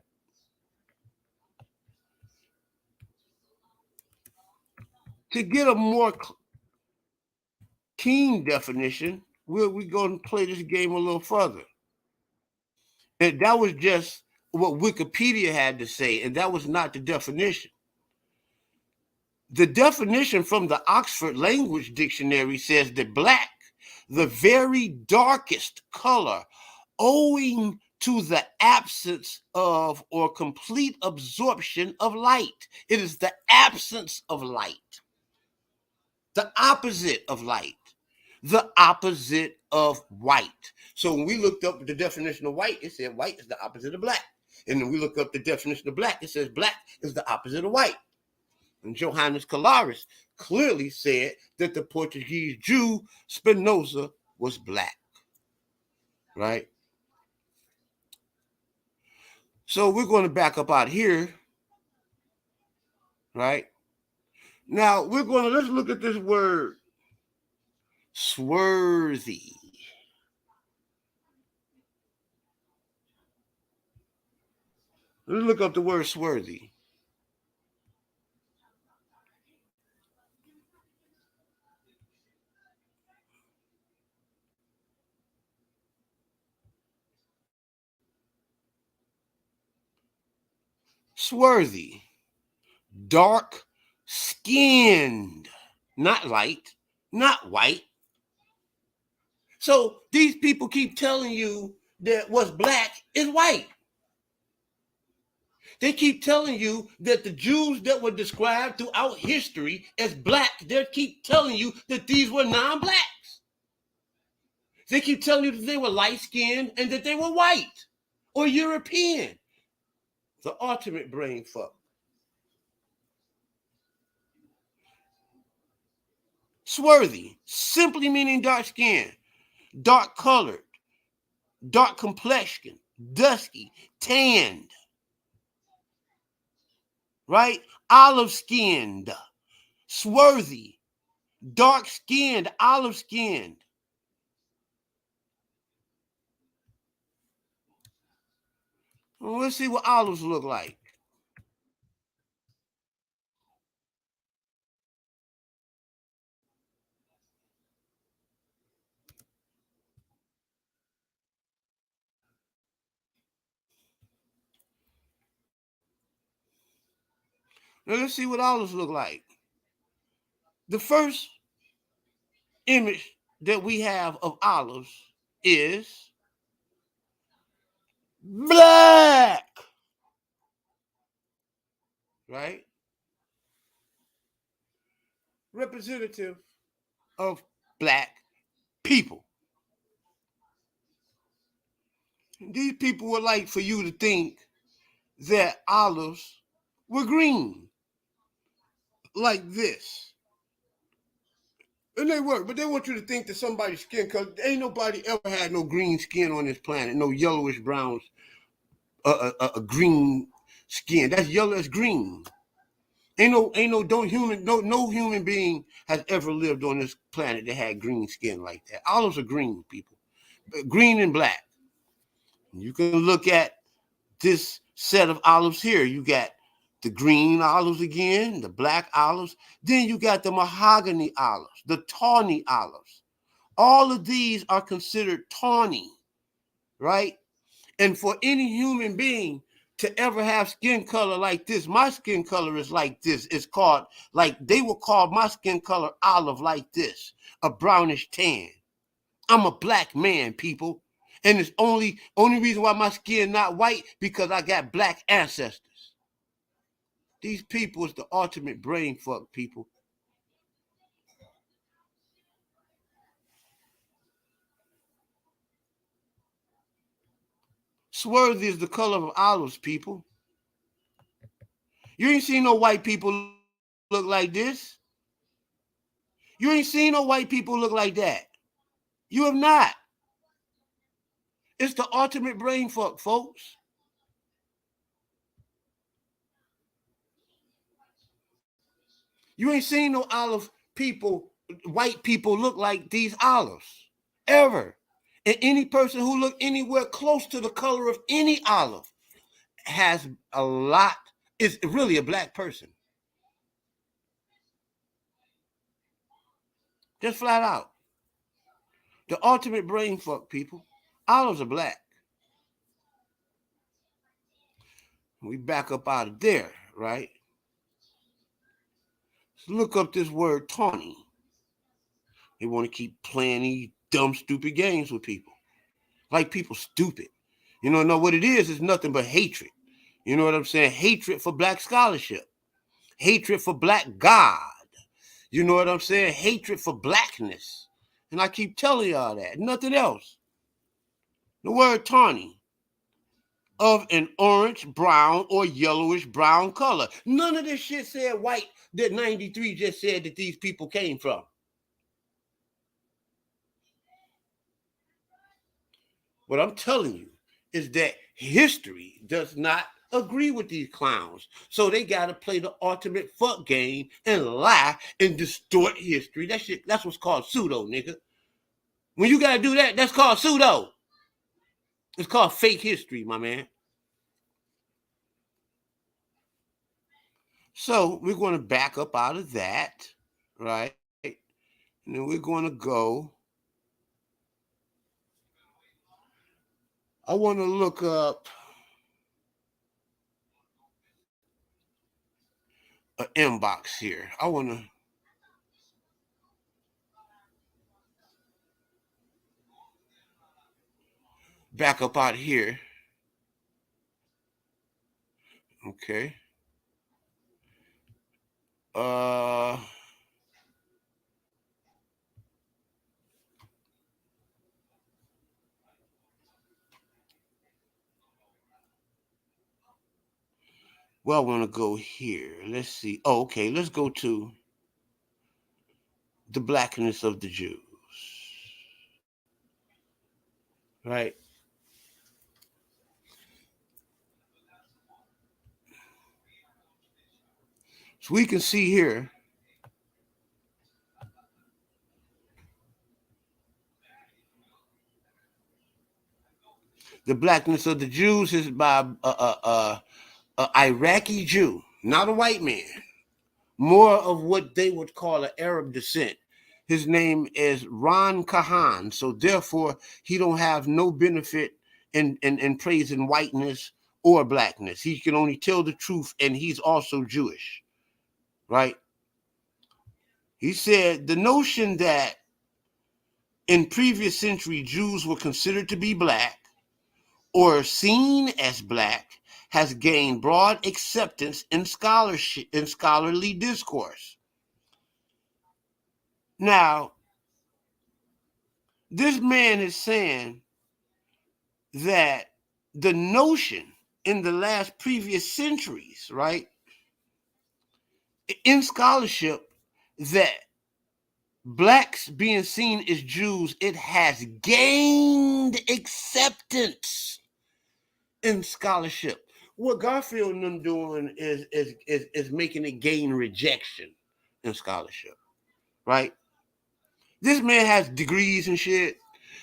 Speaker 1: To get a more keen definition, we're going to play this game a little further. And that was just what Wikipedia had to say, and that was not the definition. The definition from the Oxford Language Dictionary says that black, the very darkest color, owing to the absence of or complete absorption of light. It is the absence of light, the opposite of light, the opposite of white. So when we looked up the definition of white, it said white is the opposite of black. And then we look up the definition of black, it says black is the opposite of white. And Johannes Calaris clearly said that the Portuguese Jew Spinoza was black, right? So we're going to back up out here, right? Now let's look at this word, swarthy. Let's look up the word swarthy. Swarthy, dark skinned, not light, not white. So these people keep telling you that what's black is white. They keep telling you that the Jews that were described throughout history as black, they keep telling you that these were non-blacks. They keep telling you that they were light-skinned and that they were white or European. The ultimate brain fuck. Swarthy, simply meaning dark skin, dark colored, dark complexion, dusky, tanned, right? Olive skinned, swarthy, dark skinned, olive skinned. Well, let's see what olives look like. Now let's see what olives look like. The first image that we have of olives is black, right? Representative of black people. These people would like for you to think that olives were green, like this. And they were, but they want you to think that somebody's skin, because ain't nobody ever had no green skin on this planet, no yellowish browns, a green skin. That's yellow, that's green. No human being has ever lived on this planet that had green skin like that. Olives are green, people, green and black. You can look at this set of olives here. You got the green olives again, the black olives. Then you got the mahogany olives, the tawny olives. All of these are considered tawny, right? And for any human being to ever have skin color like this, my skin color is like this. It's called, like they would call my skin color olive, like this, a brownish tan. I'm a black man, people. And it's only reason why my skin not white, because I got black ancestors. These people is the ultimate brain fuck, people. Swarthy is the color of olives, people. You ain't seen no white people look like this. You ain't seen no white people look like that. You have not. It's the ultimate brain fuck, folks. You ain't seen no olive people, white people look like these olives, ever. And any person who look anywhere close to the color of any olive has a lot, is really a black person. Just flat out. The ultimate brain fuck, people. Olives are black. We back up out of there, right? Let's look up this word tawny. They want to keep playing these dumb, stupid games with people. Like people stupid. You know what it is? It's nothing but hatred. You know what I'm saying? Hatred for black scholarship. Hatred for black God. You know what I'm saying? Hatred for blackness. And I keep telling y'all that. Nothing else. The word tawny. of an orange, brown, or yellowish brown color. None of this shit said white that 93 just said that these people came from. What I'm telling you is that history does not agree with these clowns. So they got to play the ultimate fuck game and lie and distort history. That shit, that's what's called pseudo, nigga. When you got to do that, that's called pseudo. It's called fake history, my man. So we're going to back up out of that, right? And then we're going to go. I want to look up an inbox here. I want to back up out here. Okay. Well, I want to go here. Let's see. Oh, okay. Let's go to the blackness of the Jews. Right? So we can see here the blackness of the Jews is by an Iraqi Jew, not a white man. More of what they would call an Arab descent. His name is Ron Kahan, so therefore he don't have no benefit in praising whiteness or blackness. He can only tell the truth, and he's also Jewish, right? He said the notion that in previous century Jews were considered to be black or seen as black has gained broad acceptance in scholarship, in scholarly discourse. Now, this man is saying that the notion in the last previous centuries, right, in scholarship, that blacks being seen as Jews, it has gained acceptance in scholarship. What Garfield and them doing is making it gain rejection in scholarship, right? This man has degrees and shit.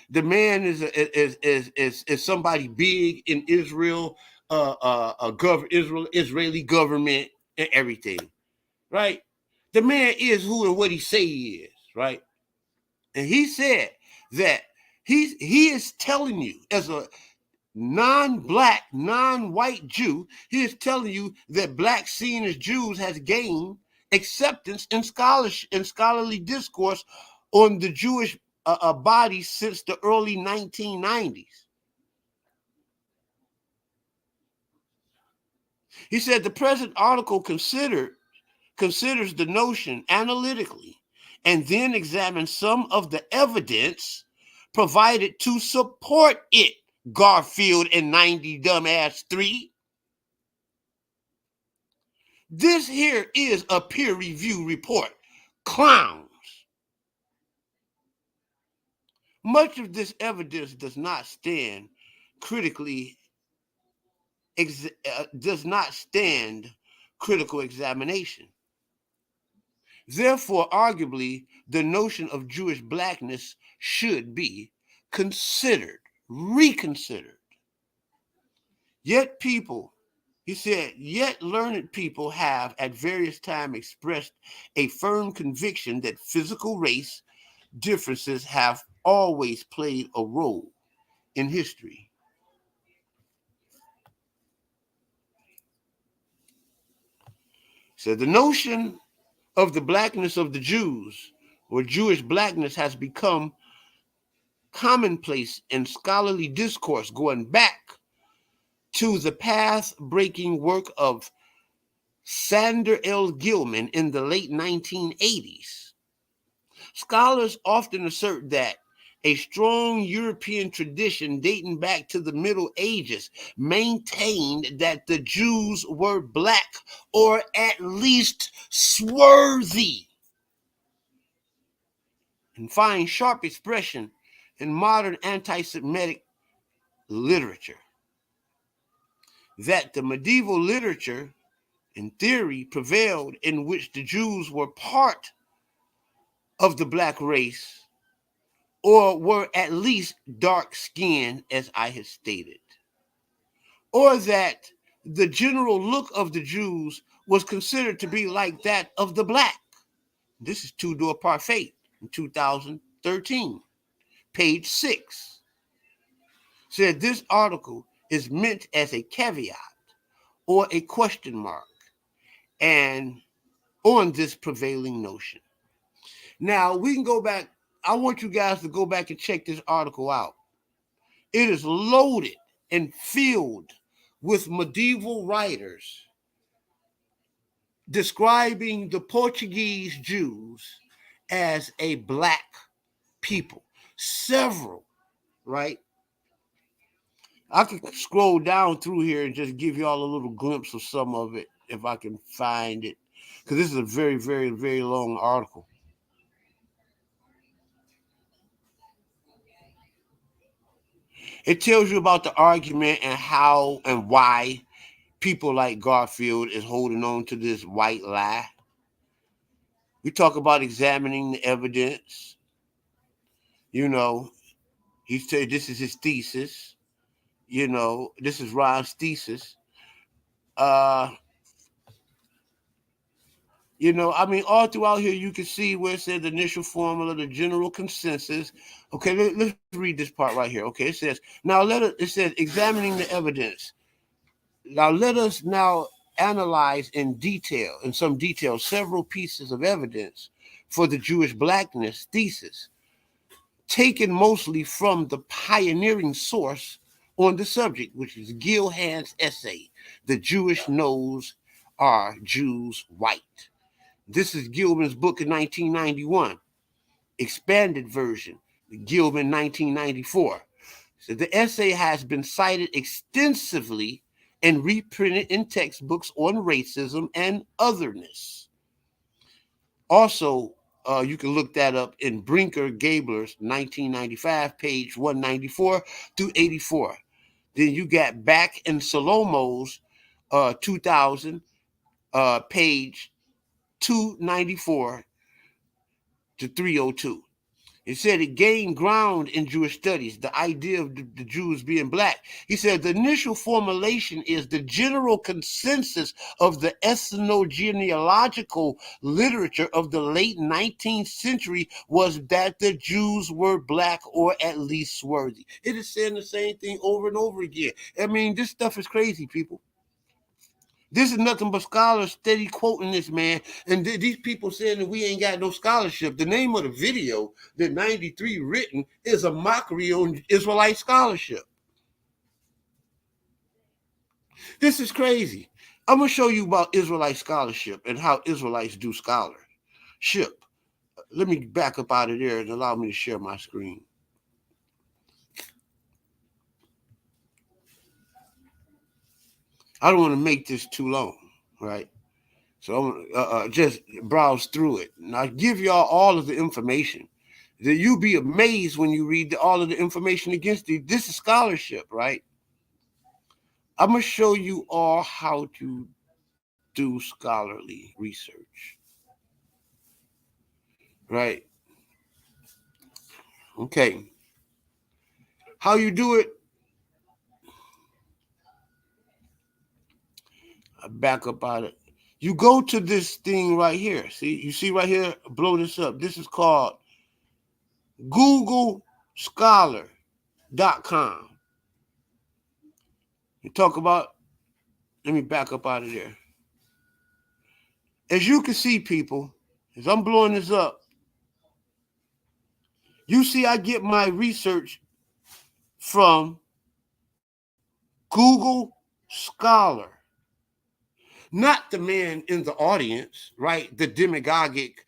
Speaker 1: The man is somebody big in Israel, Israeli government and everything, right? The man is who and what he say he is, right? And he said that he is telling you as a non-black, non-white Jew, he is telling you that blacks seen as Jews has gained acceptance in scholarly discourse on the Jewish body since the early 1990s. He said the present article considers the notion analytically and then examines some of the evidence provided to support it. Garfield and 90 dumbass 3. This here is a peer review report. Clowns. Much of this evidence does not stand critical examination. Therefore, arguably, the notion of Jewish blackness should be reconsidered. Yet learned people have at various times expressed a firm conviction that physical race differences have always played a role in history. So the notion of the blackness of the Jews or Jewish blackness has become commonplace in scholarly discourse going back to the path-breaking work of Sander L. Gilman in the late 1980s. Scholars often assert that a strong European tradition dating back to the Middle Ages maintained that the Jews were black or at least swarthy, and find sharp expression in modern anti-Semitic literature. That the medieval literature, in theory, prevailed in which the Jews were part of the black race or were at least dark-skinned, as I have stated, or that the general look of the Jews was considered to be like that of the black. This is Tudor Parfait in 2013, page 6. Said this article is meant as a caveat or a question mark and on this prevailing notion. Now, we can go back. I want you guys to go back and check this article out. It is loaded and filled with medieval writers describing the Portuguese Jews as a black people. Several, right? I could scroll down through here and just give y'all a little glimpse of some of it if I can find it, because this is a very, very, very long article. It tells you about the argument and how and why people like Garfield is holding on to this white lie. We talk about examining the evidence. You know, he said this is his thesis. You know, this is Ron's thesis. You know, I mean, all throughout here, you can see where it says the initial formula, the general consensus. Okay, let's read this part right here. Okay, it says, it says, examining the evidence. Now, let us now analyze in some detail, several pieces of evidence for the Jewish blackness thesis, taken mostly from the pioneering source on the subject, which is Gil Hand's essay, The Jewish Nose Are Jews White? This is Gilman's book in 1991, expanded version, Gilman 1994. So the essay has been cited extensively and reprinted in textbooks on racism and otherness. Also, you can look that up in Brinker Gabler's 1995, page 194 through 84. Then you got Back in Salomo's 2000, page 294 to 302. It said it gained ground in Jewish studies, the idea of the Jews being black. He said the initial formulation is the general consensus of the ethnogenealogical literature of the late 19th century was that the Jews were black or at least swarthy. It is saying the same thing over and over again. I mean, this stuff is crazy, people. This is nothing but scholars steady quoting this man. And these people saying that we ain't got no scholarship. The name of the video that 93 written is a mockery on Israelite scholarship. This is crazy. I'm going to show you about Israelite scholarship and how Israelites do scholarship. Let me back up out of there and allow me to share my screen. I don't want to make this too long, right? So I'm just browse through it. And I give y'all all of the information. That you'll be amazed when you read all of the information against you. This is scholarship, right? I'm going to show you all how to do scholarly research. Right? Okay. How you do it? I back up out of it. You go to this thing right here. See, you see right here, blow this up. This is called googlescholar.com. You talk about, let me back up out of there. As you can see, people, as I'm blowing this up, you see I get my research from Google Scholar. Not the man in the audience, right? The demagogic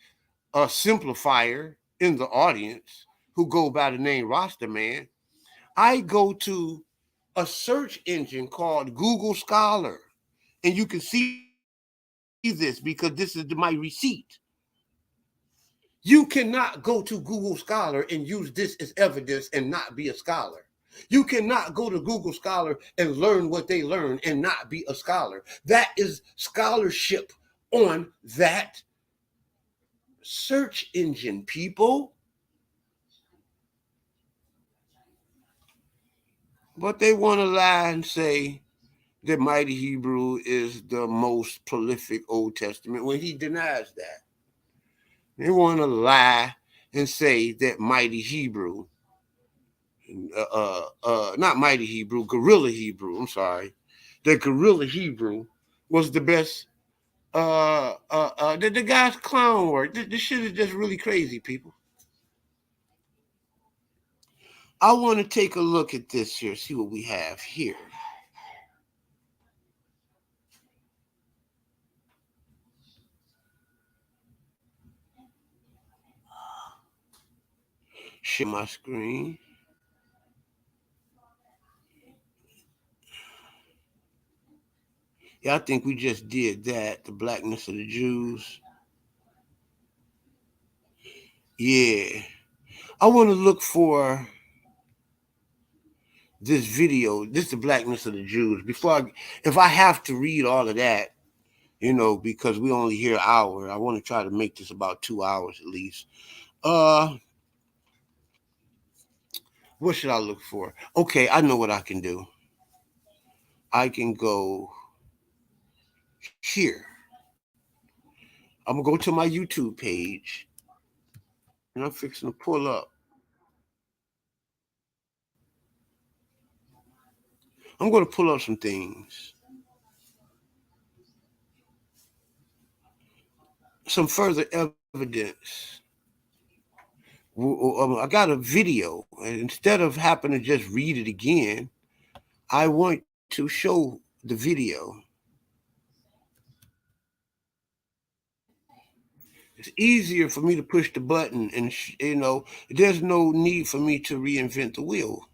Speaker 1: simplifier in the audience who go by the name Rasta Man, I go to a search engine called Google Scholar. And you can see this because this is my receipt. You cannot go to Google Scholar and use this as evidence and not be a scholar. You cannot go to Google Scholar and learn what they learn and not be a scholar. That is scholarship on that search engine, people. But they want to lie and say that Mighty Hebrew is the most prolific Old Testament when he denies that. They want to lie and say that Mighty Hebrew, not Mighty Hebrew, Gorilla Hebrew, I'm sorry, that Gorilla Hebrew was the best. The guy's clown work. This shit is just really crazy, people. I want to take a look at this here, see what we have here. Share my screen. Yeah, I think we just did that. The blackness of the Jews. Yeah. I want to look for this video. This is the blackness of the Jews. If I have to read all of that, because we only hear an hour, I want to try to make this about 2 hours at least. What should I look for? Okay, I know what I can do. I can go here. I'm gonna go to my YouTube page, and I'm fixing to pull up. I'm gonna pull up some things, some further evidence. I got a video, and instead of having to just read it again, I want to show the video. It's easier for me to push the button, and there's no need for me to reinvent the wheel.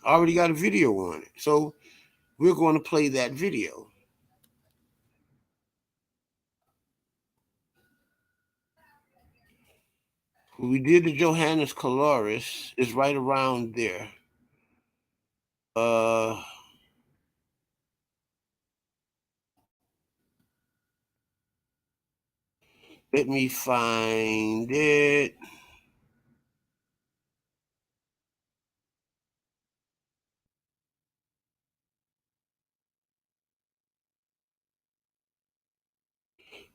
Speaker 1: I already got a video on it, so we're going to play that video. We did the Johannes Caloris. It's right around there. Let me find it.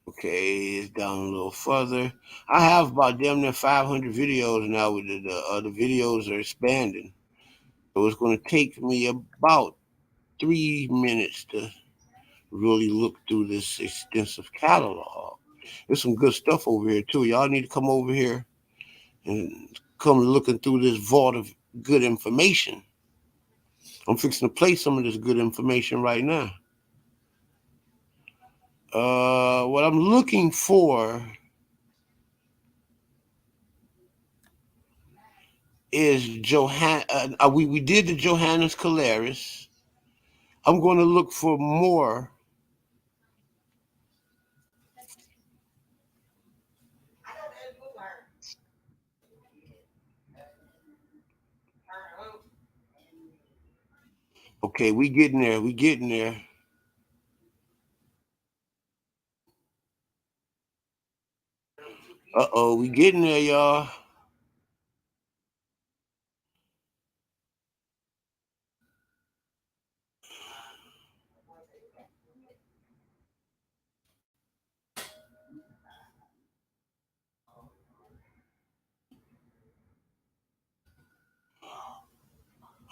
Speaker 1: Okay, it's down a little further. I have about damn near 500 videos now. With the videos are expanding, so it's going to take me about 3 minutes to really look through this extensive catalog. There's some good stuff over here too. Y'all need to come over here and come looking through this vault of good information. I'm fixing to play some of this good information right now. What I'm looking for is we did the Johannes Calaris. I'm going to look for more. Okay, we getting there. We getting there. We getting there, y'all.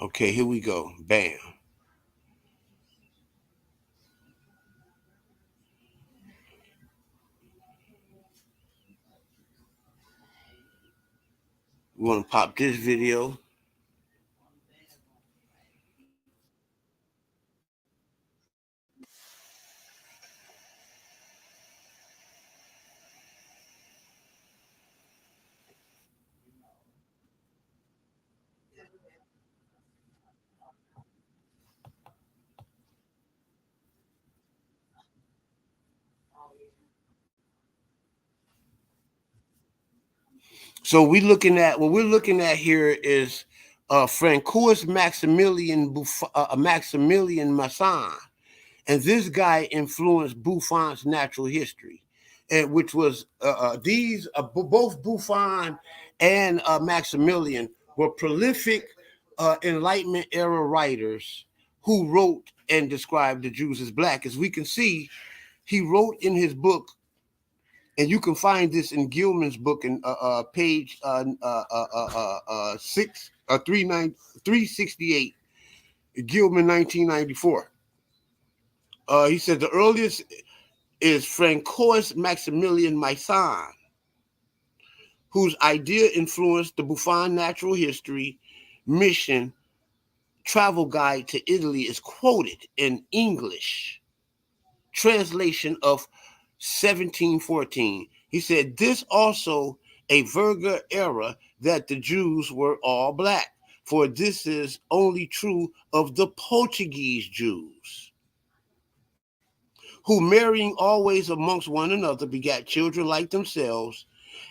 Speaker 1: Okay, here we go. Bam. We want to pop this video. So what we're looking at here is Francois Maximilian Masson, and this guy influenced Buffon's natural history, and which was both Buffon and Maximilian were prolific Enlightenment era writers who wrote and described the Jews as black. As we can see, he wrote in his book, and you can find this in Gilman's book in page 368, Gilman 1994. He said the earliest is Francois Maximilian Masson, whose idea influenced the Buffon Natural History Mission travel guide to Italy is quoted in English translation of 1714. He said, this also a vulgar error that the Jews were all black, for this is only true of the Portuguese Jews, who marrying always amongst one another begat children like themselves,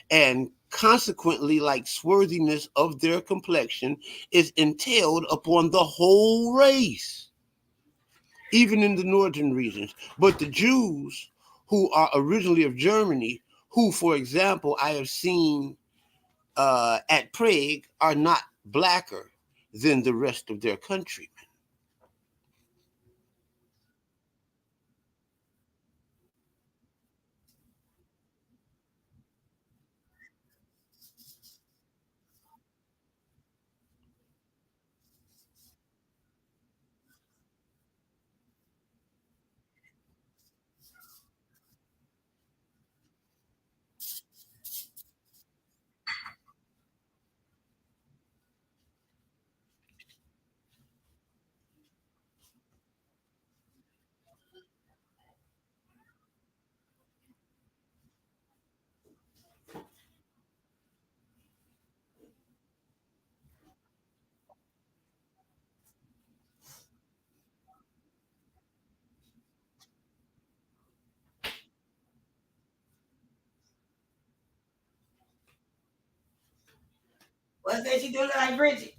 Speaker 1: and consequently like swarthiness of their complexion is entailed upon the whole race, even in the northern regions. But the Jews who are originally of Germany, who, for example, I have seen at Prague, are not blacker than the rest of their countrymen.
Speaker 4: What's that she doing like Bridget?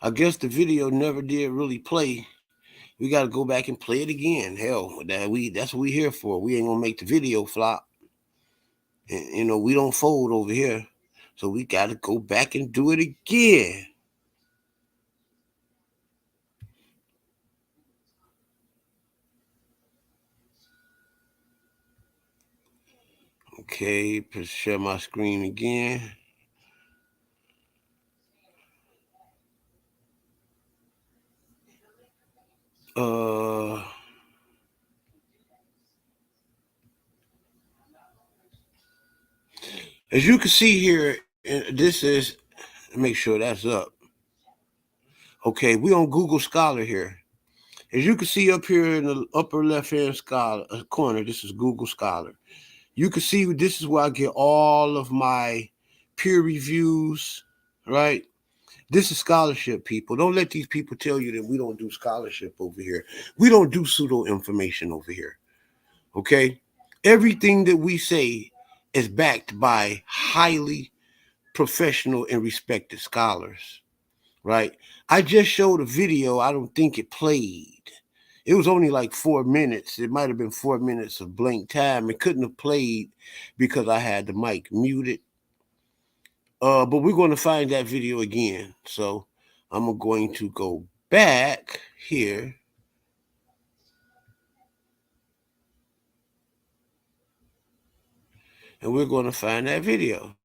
Speaker 1: I guess the video never did really play. We got to go back and play it again. Hell, that's what we here for. We ain't gonna make the video flop. And, we don't fold over here, so we got to go back and do it again. Okay, share my screen again. As you can see here, this is, make sure that's up. Okay, we on Google Scholar here. As you can see up here in the upper left-hand corner, this is Google Scholar. You can see this is where I get all of my peer reviews, right? This is scholarship, people. Don't let these people tell you that we don't do scholarship over here. We don't do pseudo information over here, okay? Everything that we say is backed by highly professional and respected scholars, right? I just showed a video. I don't think it played. It was only like 4 minutes. It might have been 4 minutes of blank time. It couldn't have played because I had the mic muted. But we're going to find that video again. So I'm going to go back here. And we're going to find that video.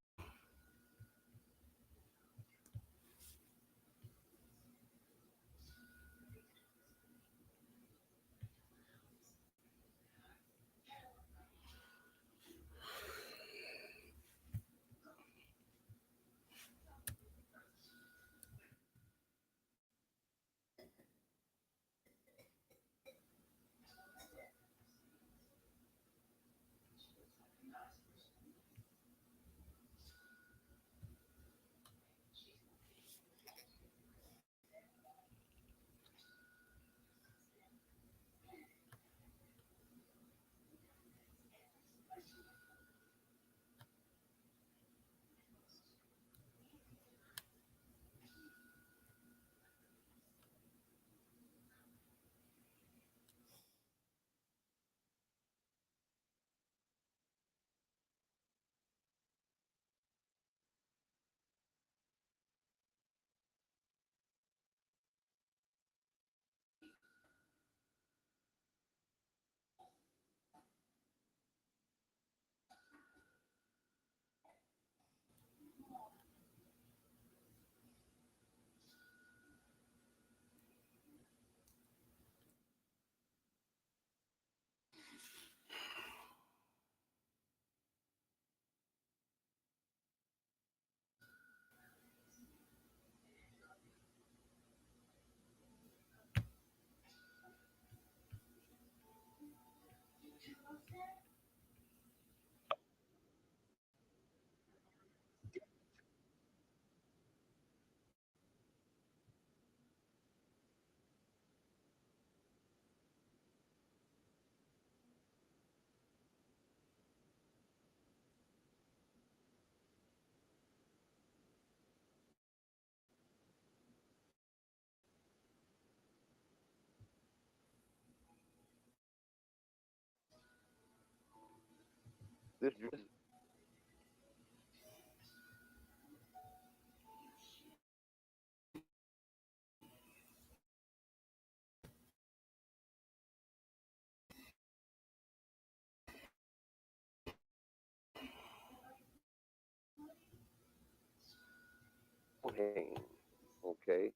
Speaker 1: Okay.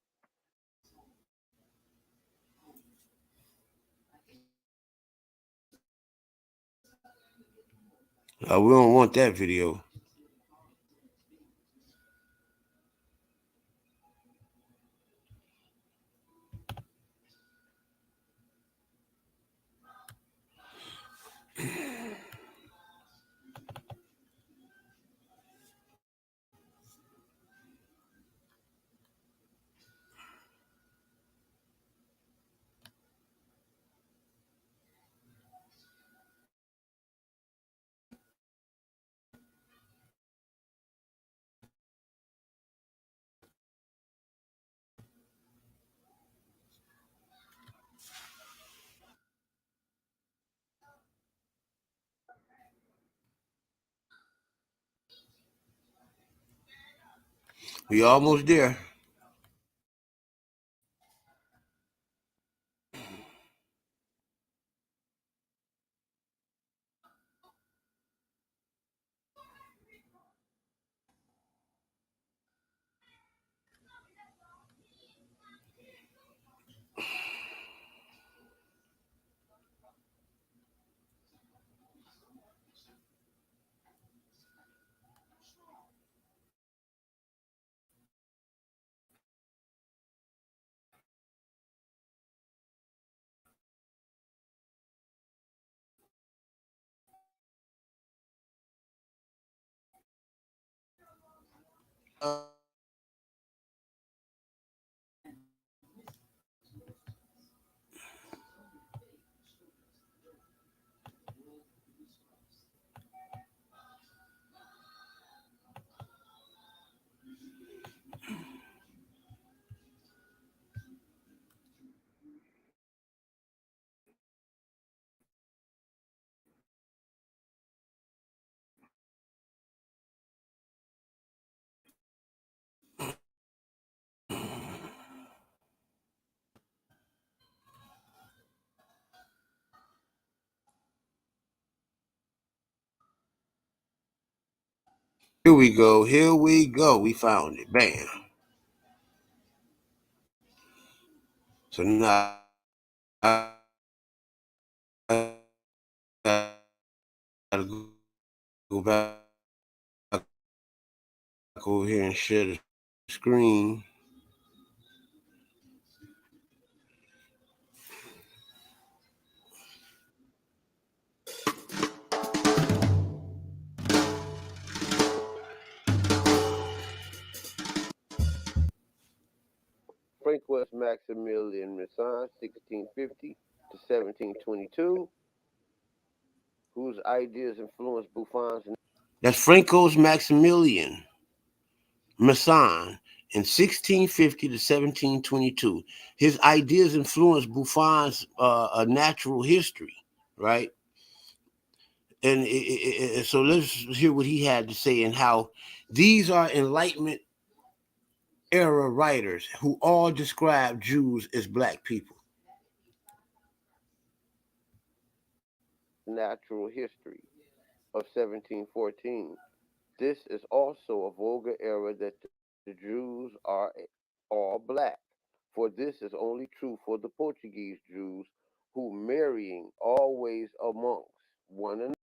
Speaker 1: We don't want that video. We almost there. Uh, Here we go. Here we go. We found it. Bam. So now I gotta go back over here and share the screen. Francois Maximilian Misson, 1650 to 1722, whose ideas influenced Buffon's. That's Francois Maximilian Masson in 1650 to 1722. His ideas influenced Buffon's natural history, right? And so let's hear what he had to say and how these are Enlightenment era writers who all describe Jews as black people. Natural history of 1714. This is also a vulgar error that the Jews are all black, for this is only true for the Portuguese Jews who marrying always amongst one another.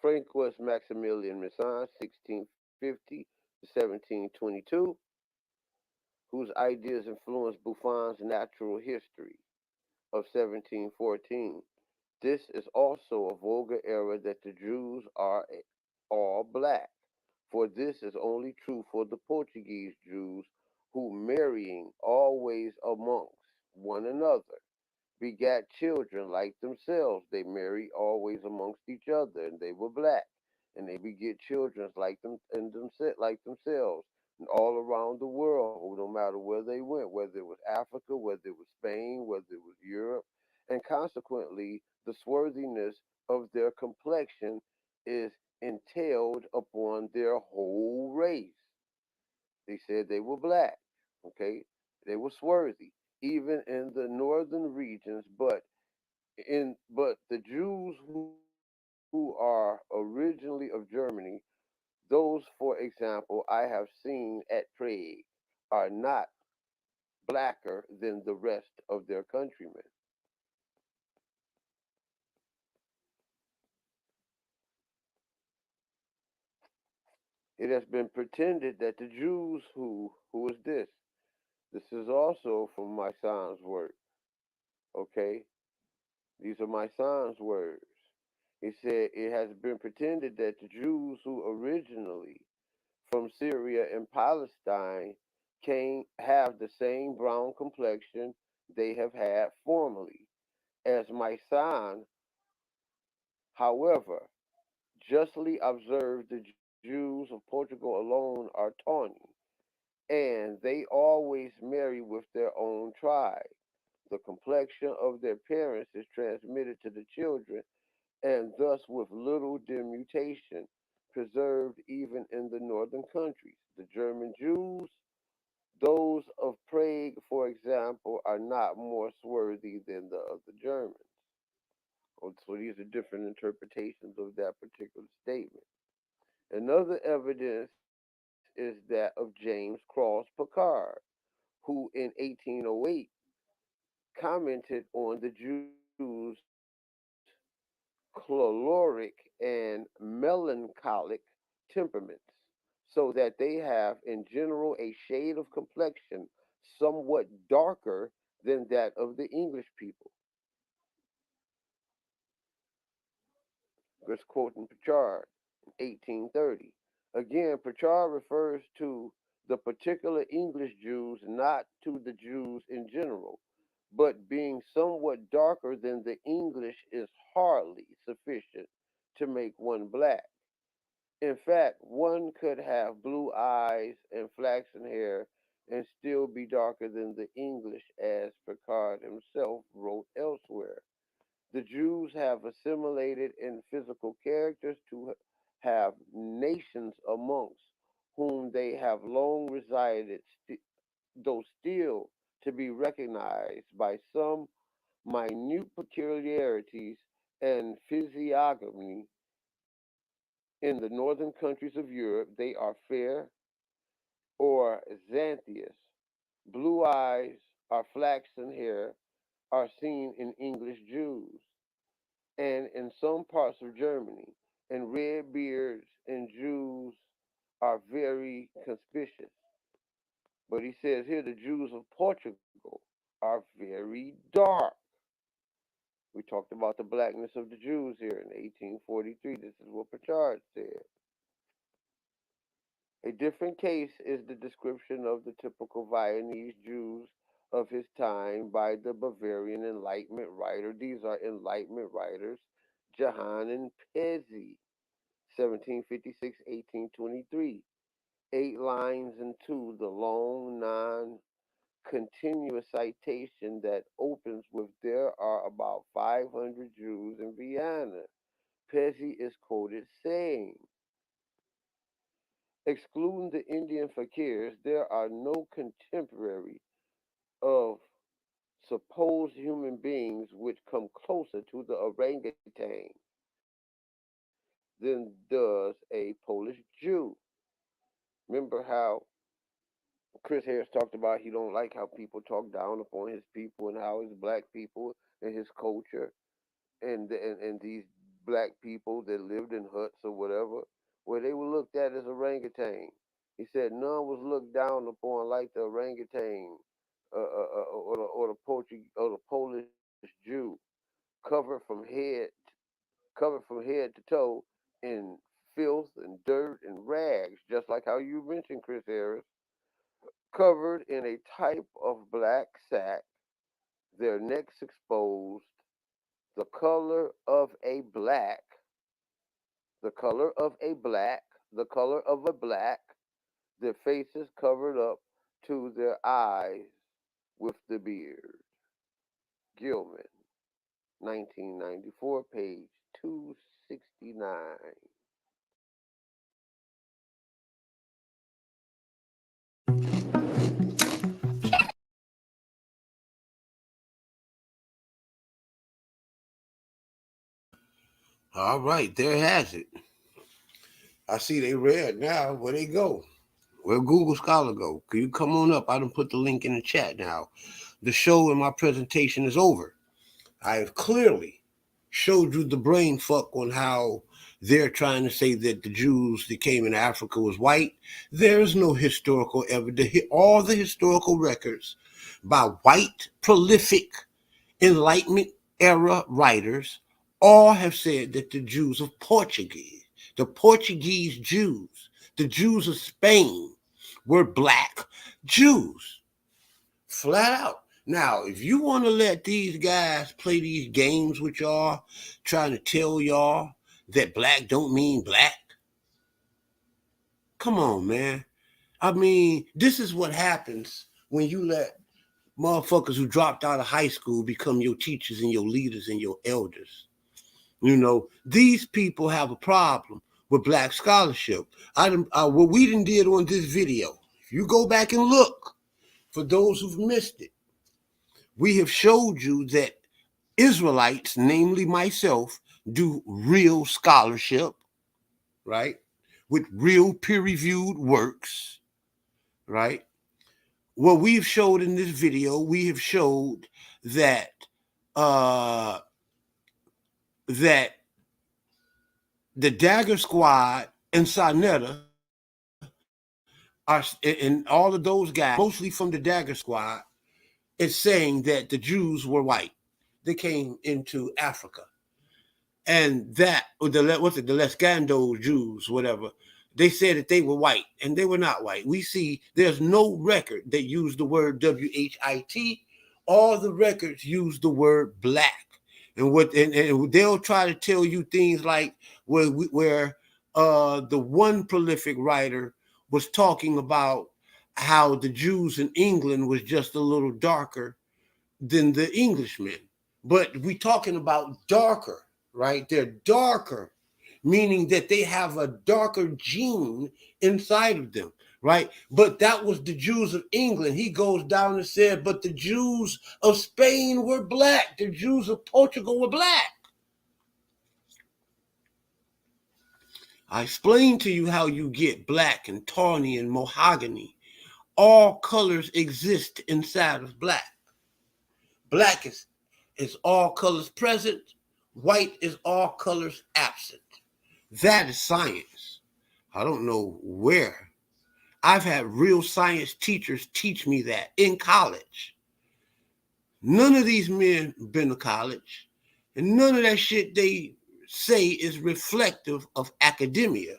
Speaker 1: Francois Maximilian Misson, 1650 to 1722, whose ideas influenced Buffon's natural history of 1714. This is also a vulgar error that the Jews are all black, for this is only true for the Portuguese Jews who marrying always amongst one another begat children like themselves. They married always amongst each other, and they were black, and they beget children like themselves, and all around the world, no matter where they went, whether it was Africa, whether it was Spain, whether it was Europe, and consequently, the swarthiness of their complexion is entailed upon their whole race. They said they were black, okay? They were swarthy, even in the northern regions, but the Jews who are originally of Germany, those, for example, I have seen at Prague, are not blacker than the rest of their countrymen. It has been pretended that the Jews who is this? This is also from my son's work, okay? These are my son's words. He said it has been pretended that the Jews who originally from Syria and Palestine came have the same brown complexion they have had formerly. As my son, however, justly observed, the Jews of Portugal alone are tawny, and they always marry with their own tribe. The complexion of their parents is transmitted to the children, and thus with little demutation, preserved even in the northern countries. The German Jews, those of Prague, for example, are not more swarthy than the of the Germans. So these are different interpretations of that particular statement. Another evidence is that of James Cross Picard, who in 1808 commented on the Jews' choleric and melancholic temperaments, so that they have in general a shade of complexion somewhat darker than that of the English people. Just quoting Pritchard in 1830. Again, Pritchard refers to the particular English Jews, not to the Jews in general, but being somewhat darker than the English is hardly sufficient to make one black. In fact, one could have blue eyes and flaxen hair and still be darker than the English, as Picard himself wrote elsewhere. The Jews have assimilated in physical characters to have nations amongst whom they have long resided, though still to be recognized by some minute peculiarities and physiognomy. In the northern countries of Europe, they are fair or xanthious. Blue eyes or flaxen hair are seen in English Jews and in some parts of Germany, and red beards in Jews are very conspicuous. But he says here the Jews of Portugal are very dark. We talked about the blackness of the Jews here in 1843. This is what Pritchard said. A different case is the description of the typical Viennese Jews of his time by the Bavarian Enlightenment writer. These are Enlightenment writers, Johann and Pezzi, 1756-1823. 8 lines into the long, non-continuous citation that opens with "There are about 500 Jews in Vienna." Pezzi is quoted saying, excluding the Indian fakirs, there are no contemporary of supposed human beings which come closer to the orangutan than does a Polish Jew. Remember how Chris Harris talked about he don't like how people talk down upon his people and how his black people and his culture and these black people that lived in huts or whatever, where they were looked at as orangutan. He said none was looked down upon like the orangutan or the Polish Jew, covered from head covered from head to toe in filth and dirt and rags, just like how you mentioned, Chris Harris, covered in a type of black sack, their necks exposed, the color of a black, the color of a black, the color of a black, their faces covered up to their eyes with the beard. Gilman, 1994, page 269. All right, there has it. I see they read now. Where they go? Where Google Scholar go? Can you come on up? I done put the link in the chat now. The show and my presentation is over. I have clearly showed you the brain fuck on how they're trying to say that the Jews that came in Africa was white. There's no historical evidence. All the historical records by white, prolific Enlightenment era writers all have said that the Jews of Portuguese, the Portuguese Jews, the Jews of Spain were black Jews. Flat out. Now, if you want to let these guys play these games with y'all, trying to tell y'all that black don't mean black, come on, man. I mean, this is what happens when you let motherfuckers who dropped out of high school become your teachers and your leaders and your elders. You know, these people have a problem with black scholarship. What we done did on this video, if you go back and look, for those who've missed it, we have showed you that Israelites, namely myself, do real scholarship, right? With real peer-reviewed works, right? What we've showed in this video, we have showed that that the Dagger Squad and Sarnetta are, and all of those guys, mostly from the Dagger Squad, is saying that the Jews were white. They came into Africa. And that, or the Lescando Jews, whatever, they said that they were white, and they were not white. We see there's no record that used the word W-H-I-T. All the records use the word black. And they'll try to tell you things like where the one prolific writer was talking about how the Jews in England was just a little darker than the Englishmen. But we talking about darker, right? They're darker, meaning that they have a darker gene inside of them, right? But that was the Jews of England. He goes down and said, but the Jews of Spain were black. The Jews of Portugal were black. I explained to you how you get black and tawny and mahogany. All colors exist inside of black. Black is all colors present. White is all colors absent. That is science. I don't know where. I've had real science teachers teach me that in college. None of these men been to college, and none of that shit they say is reflective of academia.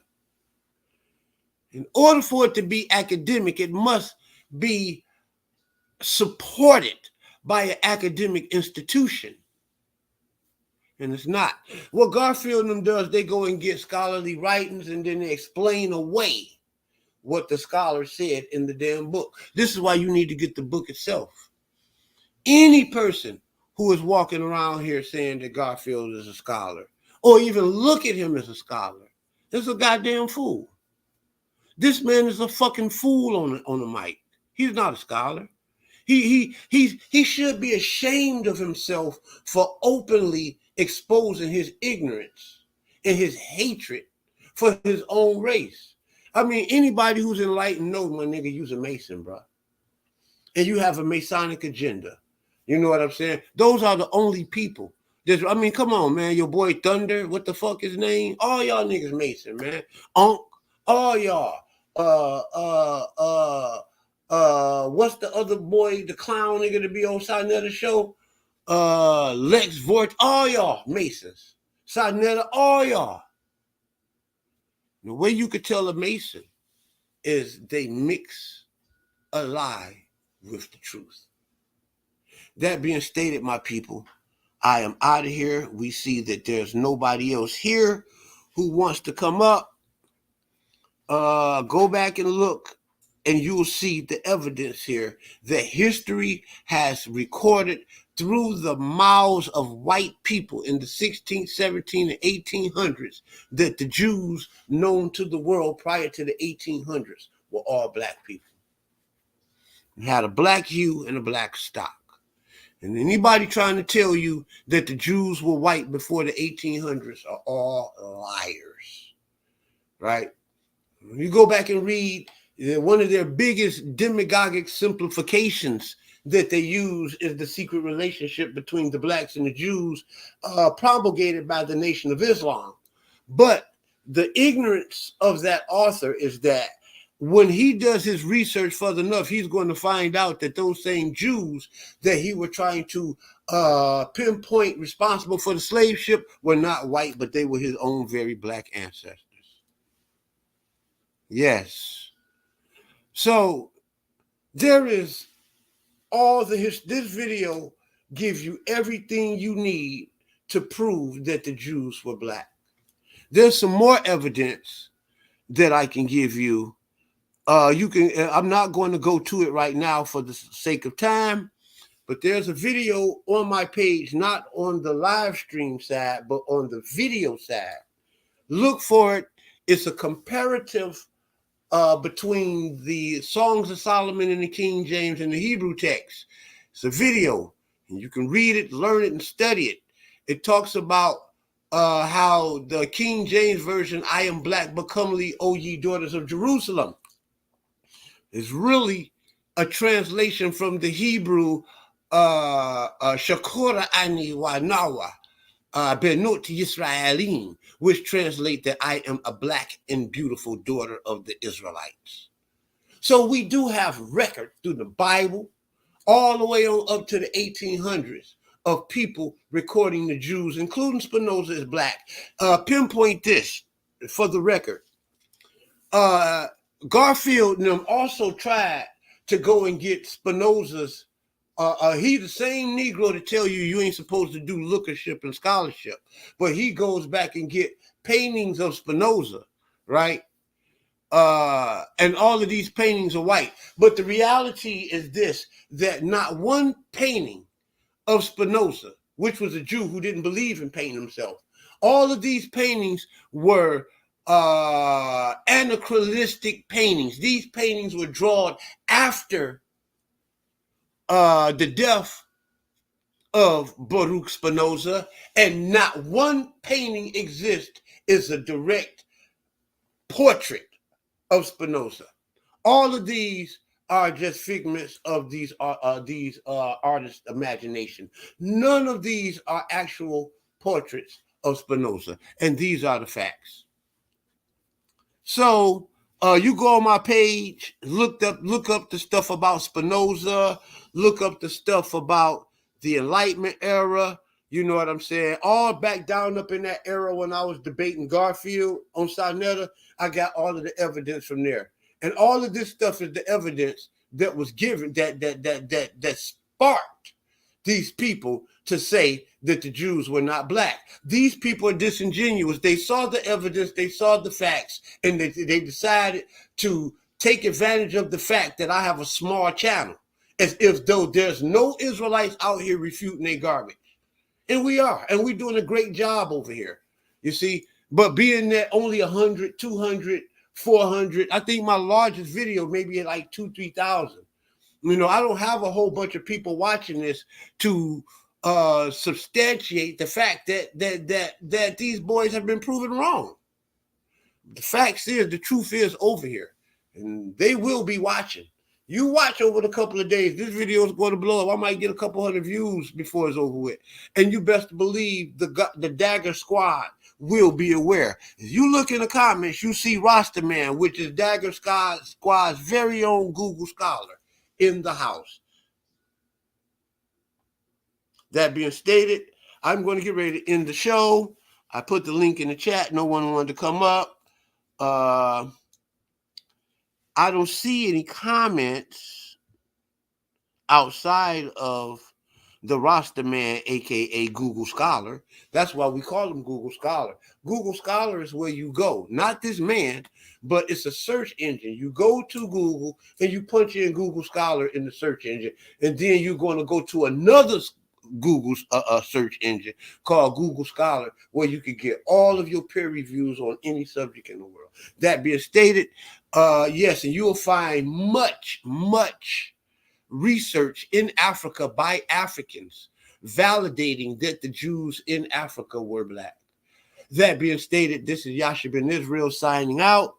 Speaker 1: In order for it to be academic, it must be supported by an academic institution. And it's not. What Garfield and them does, they go and get scholarly writings and then they explain away what the scholar said in the damn book. This is why you need to get the book itself. Any person who is walking around here saying that Garfield is a scholar, or even look at him as a scholar, is a goddamn fool. This man is a fucking fool on the mic. He's not a scholar. He should be ashamed of himself for openly exposing his ignorance and his hatred for his own race. I mean, anybody who's enlightened knows, my nigga, you's a Mason, bro. And you have a Masonic agenda. You know what I'm saying? Those are the only people. I mean, come on, man. Your boy Thunder, what the fuck his name? All y'all niggas Mason, man. Unc, all y'all. What's the other boy, the clown nigga to be on Sarnetta show? Lex Vort, all y'all Masons. Sarnetta, all y'all. The way you could tell a Mason is they mix a lie with the truth. That being stated, my people, I am out of here. We see that there's nobody else here who wants to come up. Go back and look, and you will see the evidence here that history has recorded through the mouths of white people in the 16th, 17th, and 1800s that the Jews known to the world prior to the 1800s were all black people. They had a black hue and a black stock. And anybody trying to tell you that the Jews were white before the 1800s are all liars, right? You go back and read one of their biggest demagogic simplifications that they use is the secret relationship between the blacks and the Jews, promulgated by the Nation of Islam. But the ignorance of that author is that when he does his research further enough, he's going to find out that those same Jews that he were trying to pinpoint responsible for the slave ship were not white, but they were his own very black ancestors. Yes. So there is all the this video gives you everything you need to prove that the Jews were black. There's some more evidence that I can give you. I'm not going to go to it right now for the sake of time, but there's a video on my page, not on the live stream side, but on the video side. Look for it. It's a comparative between the Songs of Solomon and the King James and the Hebrew text. It's a video, and you can read it, learn it, and study it. It talks about how the King James Version, I am black, but comely, O ye daughters of Jerusalem, is really a translation from the Hebrew, Shakora Ani wa Nawa, Benot Yisraelim, which translate that I am a black and beautiful daughter of the Israelites. So we do have record through the Bible, all the way on up to the 1800s, of people recording the Jews, including Spinoza as black. Pinpoint this for the record. Garfield and them also tried to go and get Spinoza's. He the same Negro to tell you ain't supposed to do lookership and scholarship, but he goes back and get paintings of Spinoza, right? And all of these paintings are white. But the reality is this, that not one painting of Spinoza, which was a Jew who didn't believe in painting himself, all of these paintings were anachronistic paintings. These paintings were drawn after the death of Baruch Spinoza, and not one painting exists is a direct portrait of Spinoza. All of these are just figments of these artists' imagination. None of these are actual portraits of Spinoza, and these are the facts. So you go on my page, look up the stuff about Spinoza, look up the stuff about the Enlightenment era. You know what I'm saying? All back down up in that era when I was debating Garfield on Sarnetta, I got all of the evidence from there. And all of this stuff is the evidence that was given, that sparked these people to say that the Jews were not black. These people are disingenuous. They saw the evidence, they saw the facts, and they decided to take advantage of the fact that I have a small channel, as if though there's no Israelites out here refuting their garbage. And we are, and we're doing a great job over here, you see. But being that only 100, 200, 400, I think my largest video maybe at like 2,000-3,000. You know, I don't have a whole bunch of people watching this to substantiate the fact that these boys have been proven wrong. The facts is, the truth is over here, and they will be watching. You watch over the couple of days, this video is going to blow up. I might get a couple hundred views before it's over with. And you best believe the Dagger Squad will be aware. If you look in the comments, you see Rasta Man, which is Dagger Squad's very own Google Scholar, in the house. That being stated, I'm going to get ready to end the show. I put the link in the chat. No one wanted to come up. I don't see any comments outside of the Rasta Man, aka Google Scholar. That's why we call him Google Scholar. Google Scholar is where you go, not this man, but it's a search engine. You go to Google and you punch in Google Scholar in the search engine, and then you're going to go to another Google search engine called Google Scholar, where you can get all of your peer reviews on any subject in the world. That being stated, yes, and you'll find much research in Africa by Africans validating that the Jews in Africa were black. That being stated, this is Yasha Ben Israel signing out.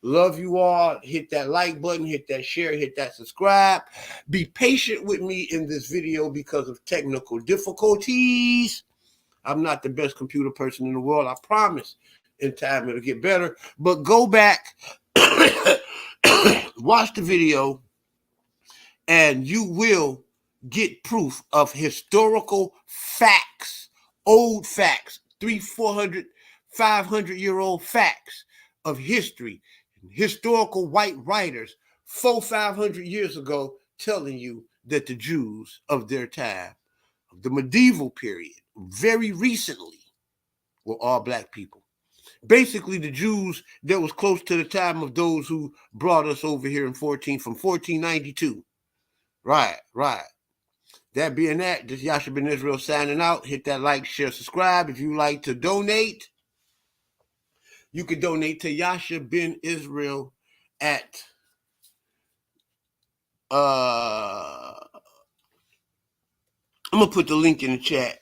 Speaker 1: Love you all. Hit that like button, hit that share, hit that subscribe. Be patient with me in this video because of technical difficulties. I'm not the best computer person in the world. I promise in time it'll get better. But go back, watch the video, and you will get proof of historical facts, old facts, 300, 400, 500-year-old facts of history. Historical white writers 400-500 years ago telling you that the Jews of their time, of the medieval period, very recently, were all black people. Basically, the Jews that was close to the time of those who brought us over here from 1492. Right. That being that, this Yasha Ben Israel signing out. Hit that like, share, subscribe. If you like to donate, you can donate to Yasha Ben Israel at I'm gonna put the link in the chat.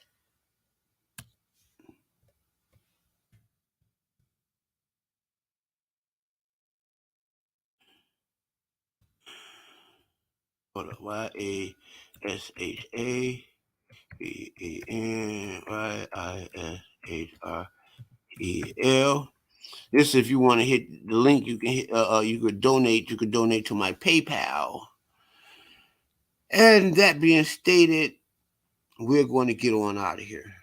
Speaker 1: Hold up. YASHABENYISHREL. This, if you want to hit the link, you can hit. You could donate. You could donate to my PayPal. And that being stated, we're going to get on out of here.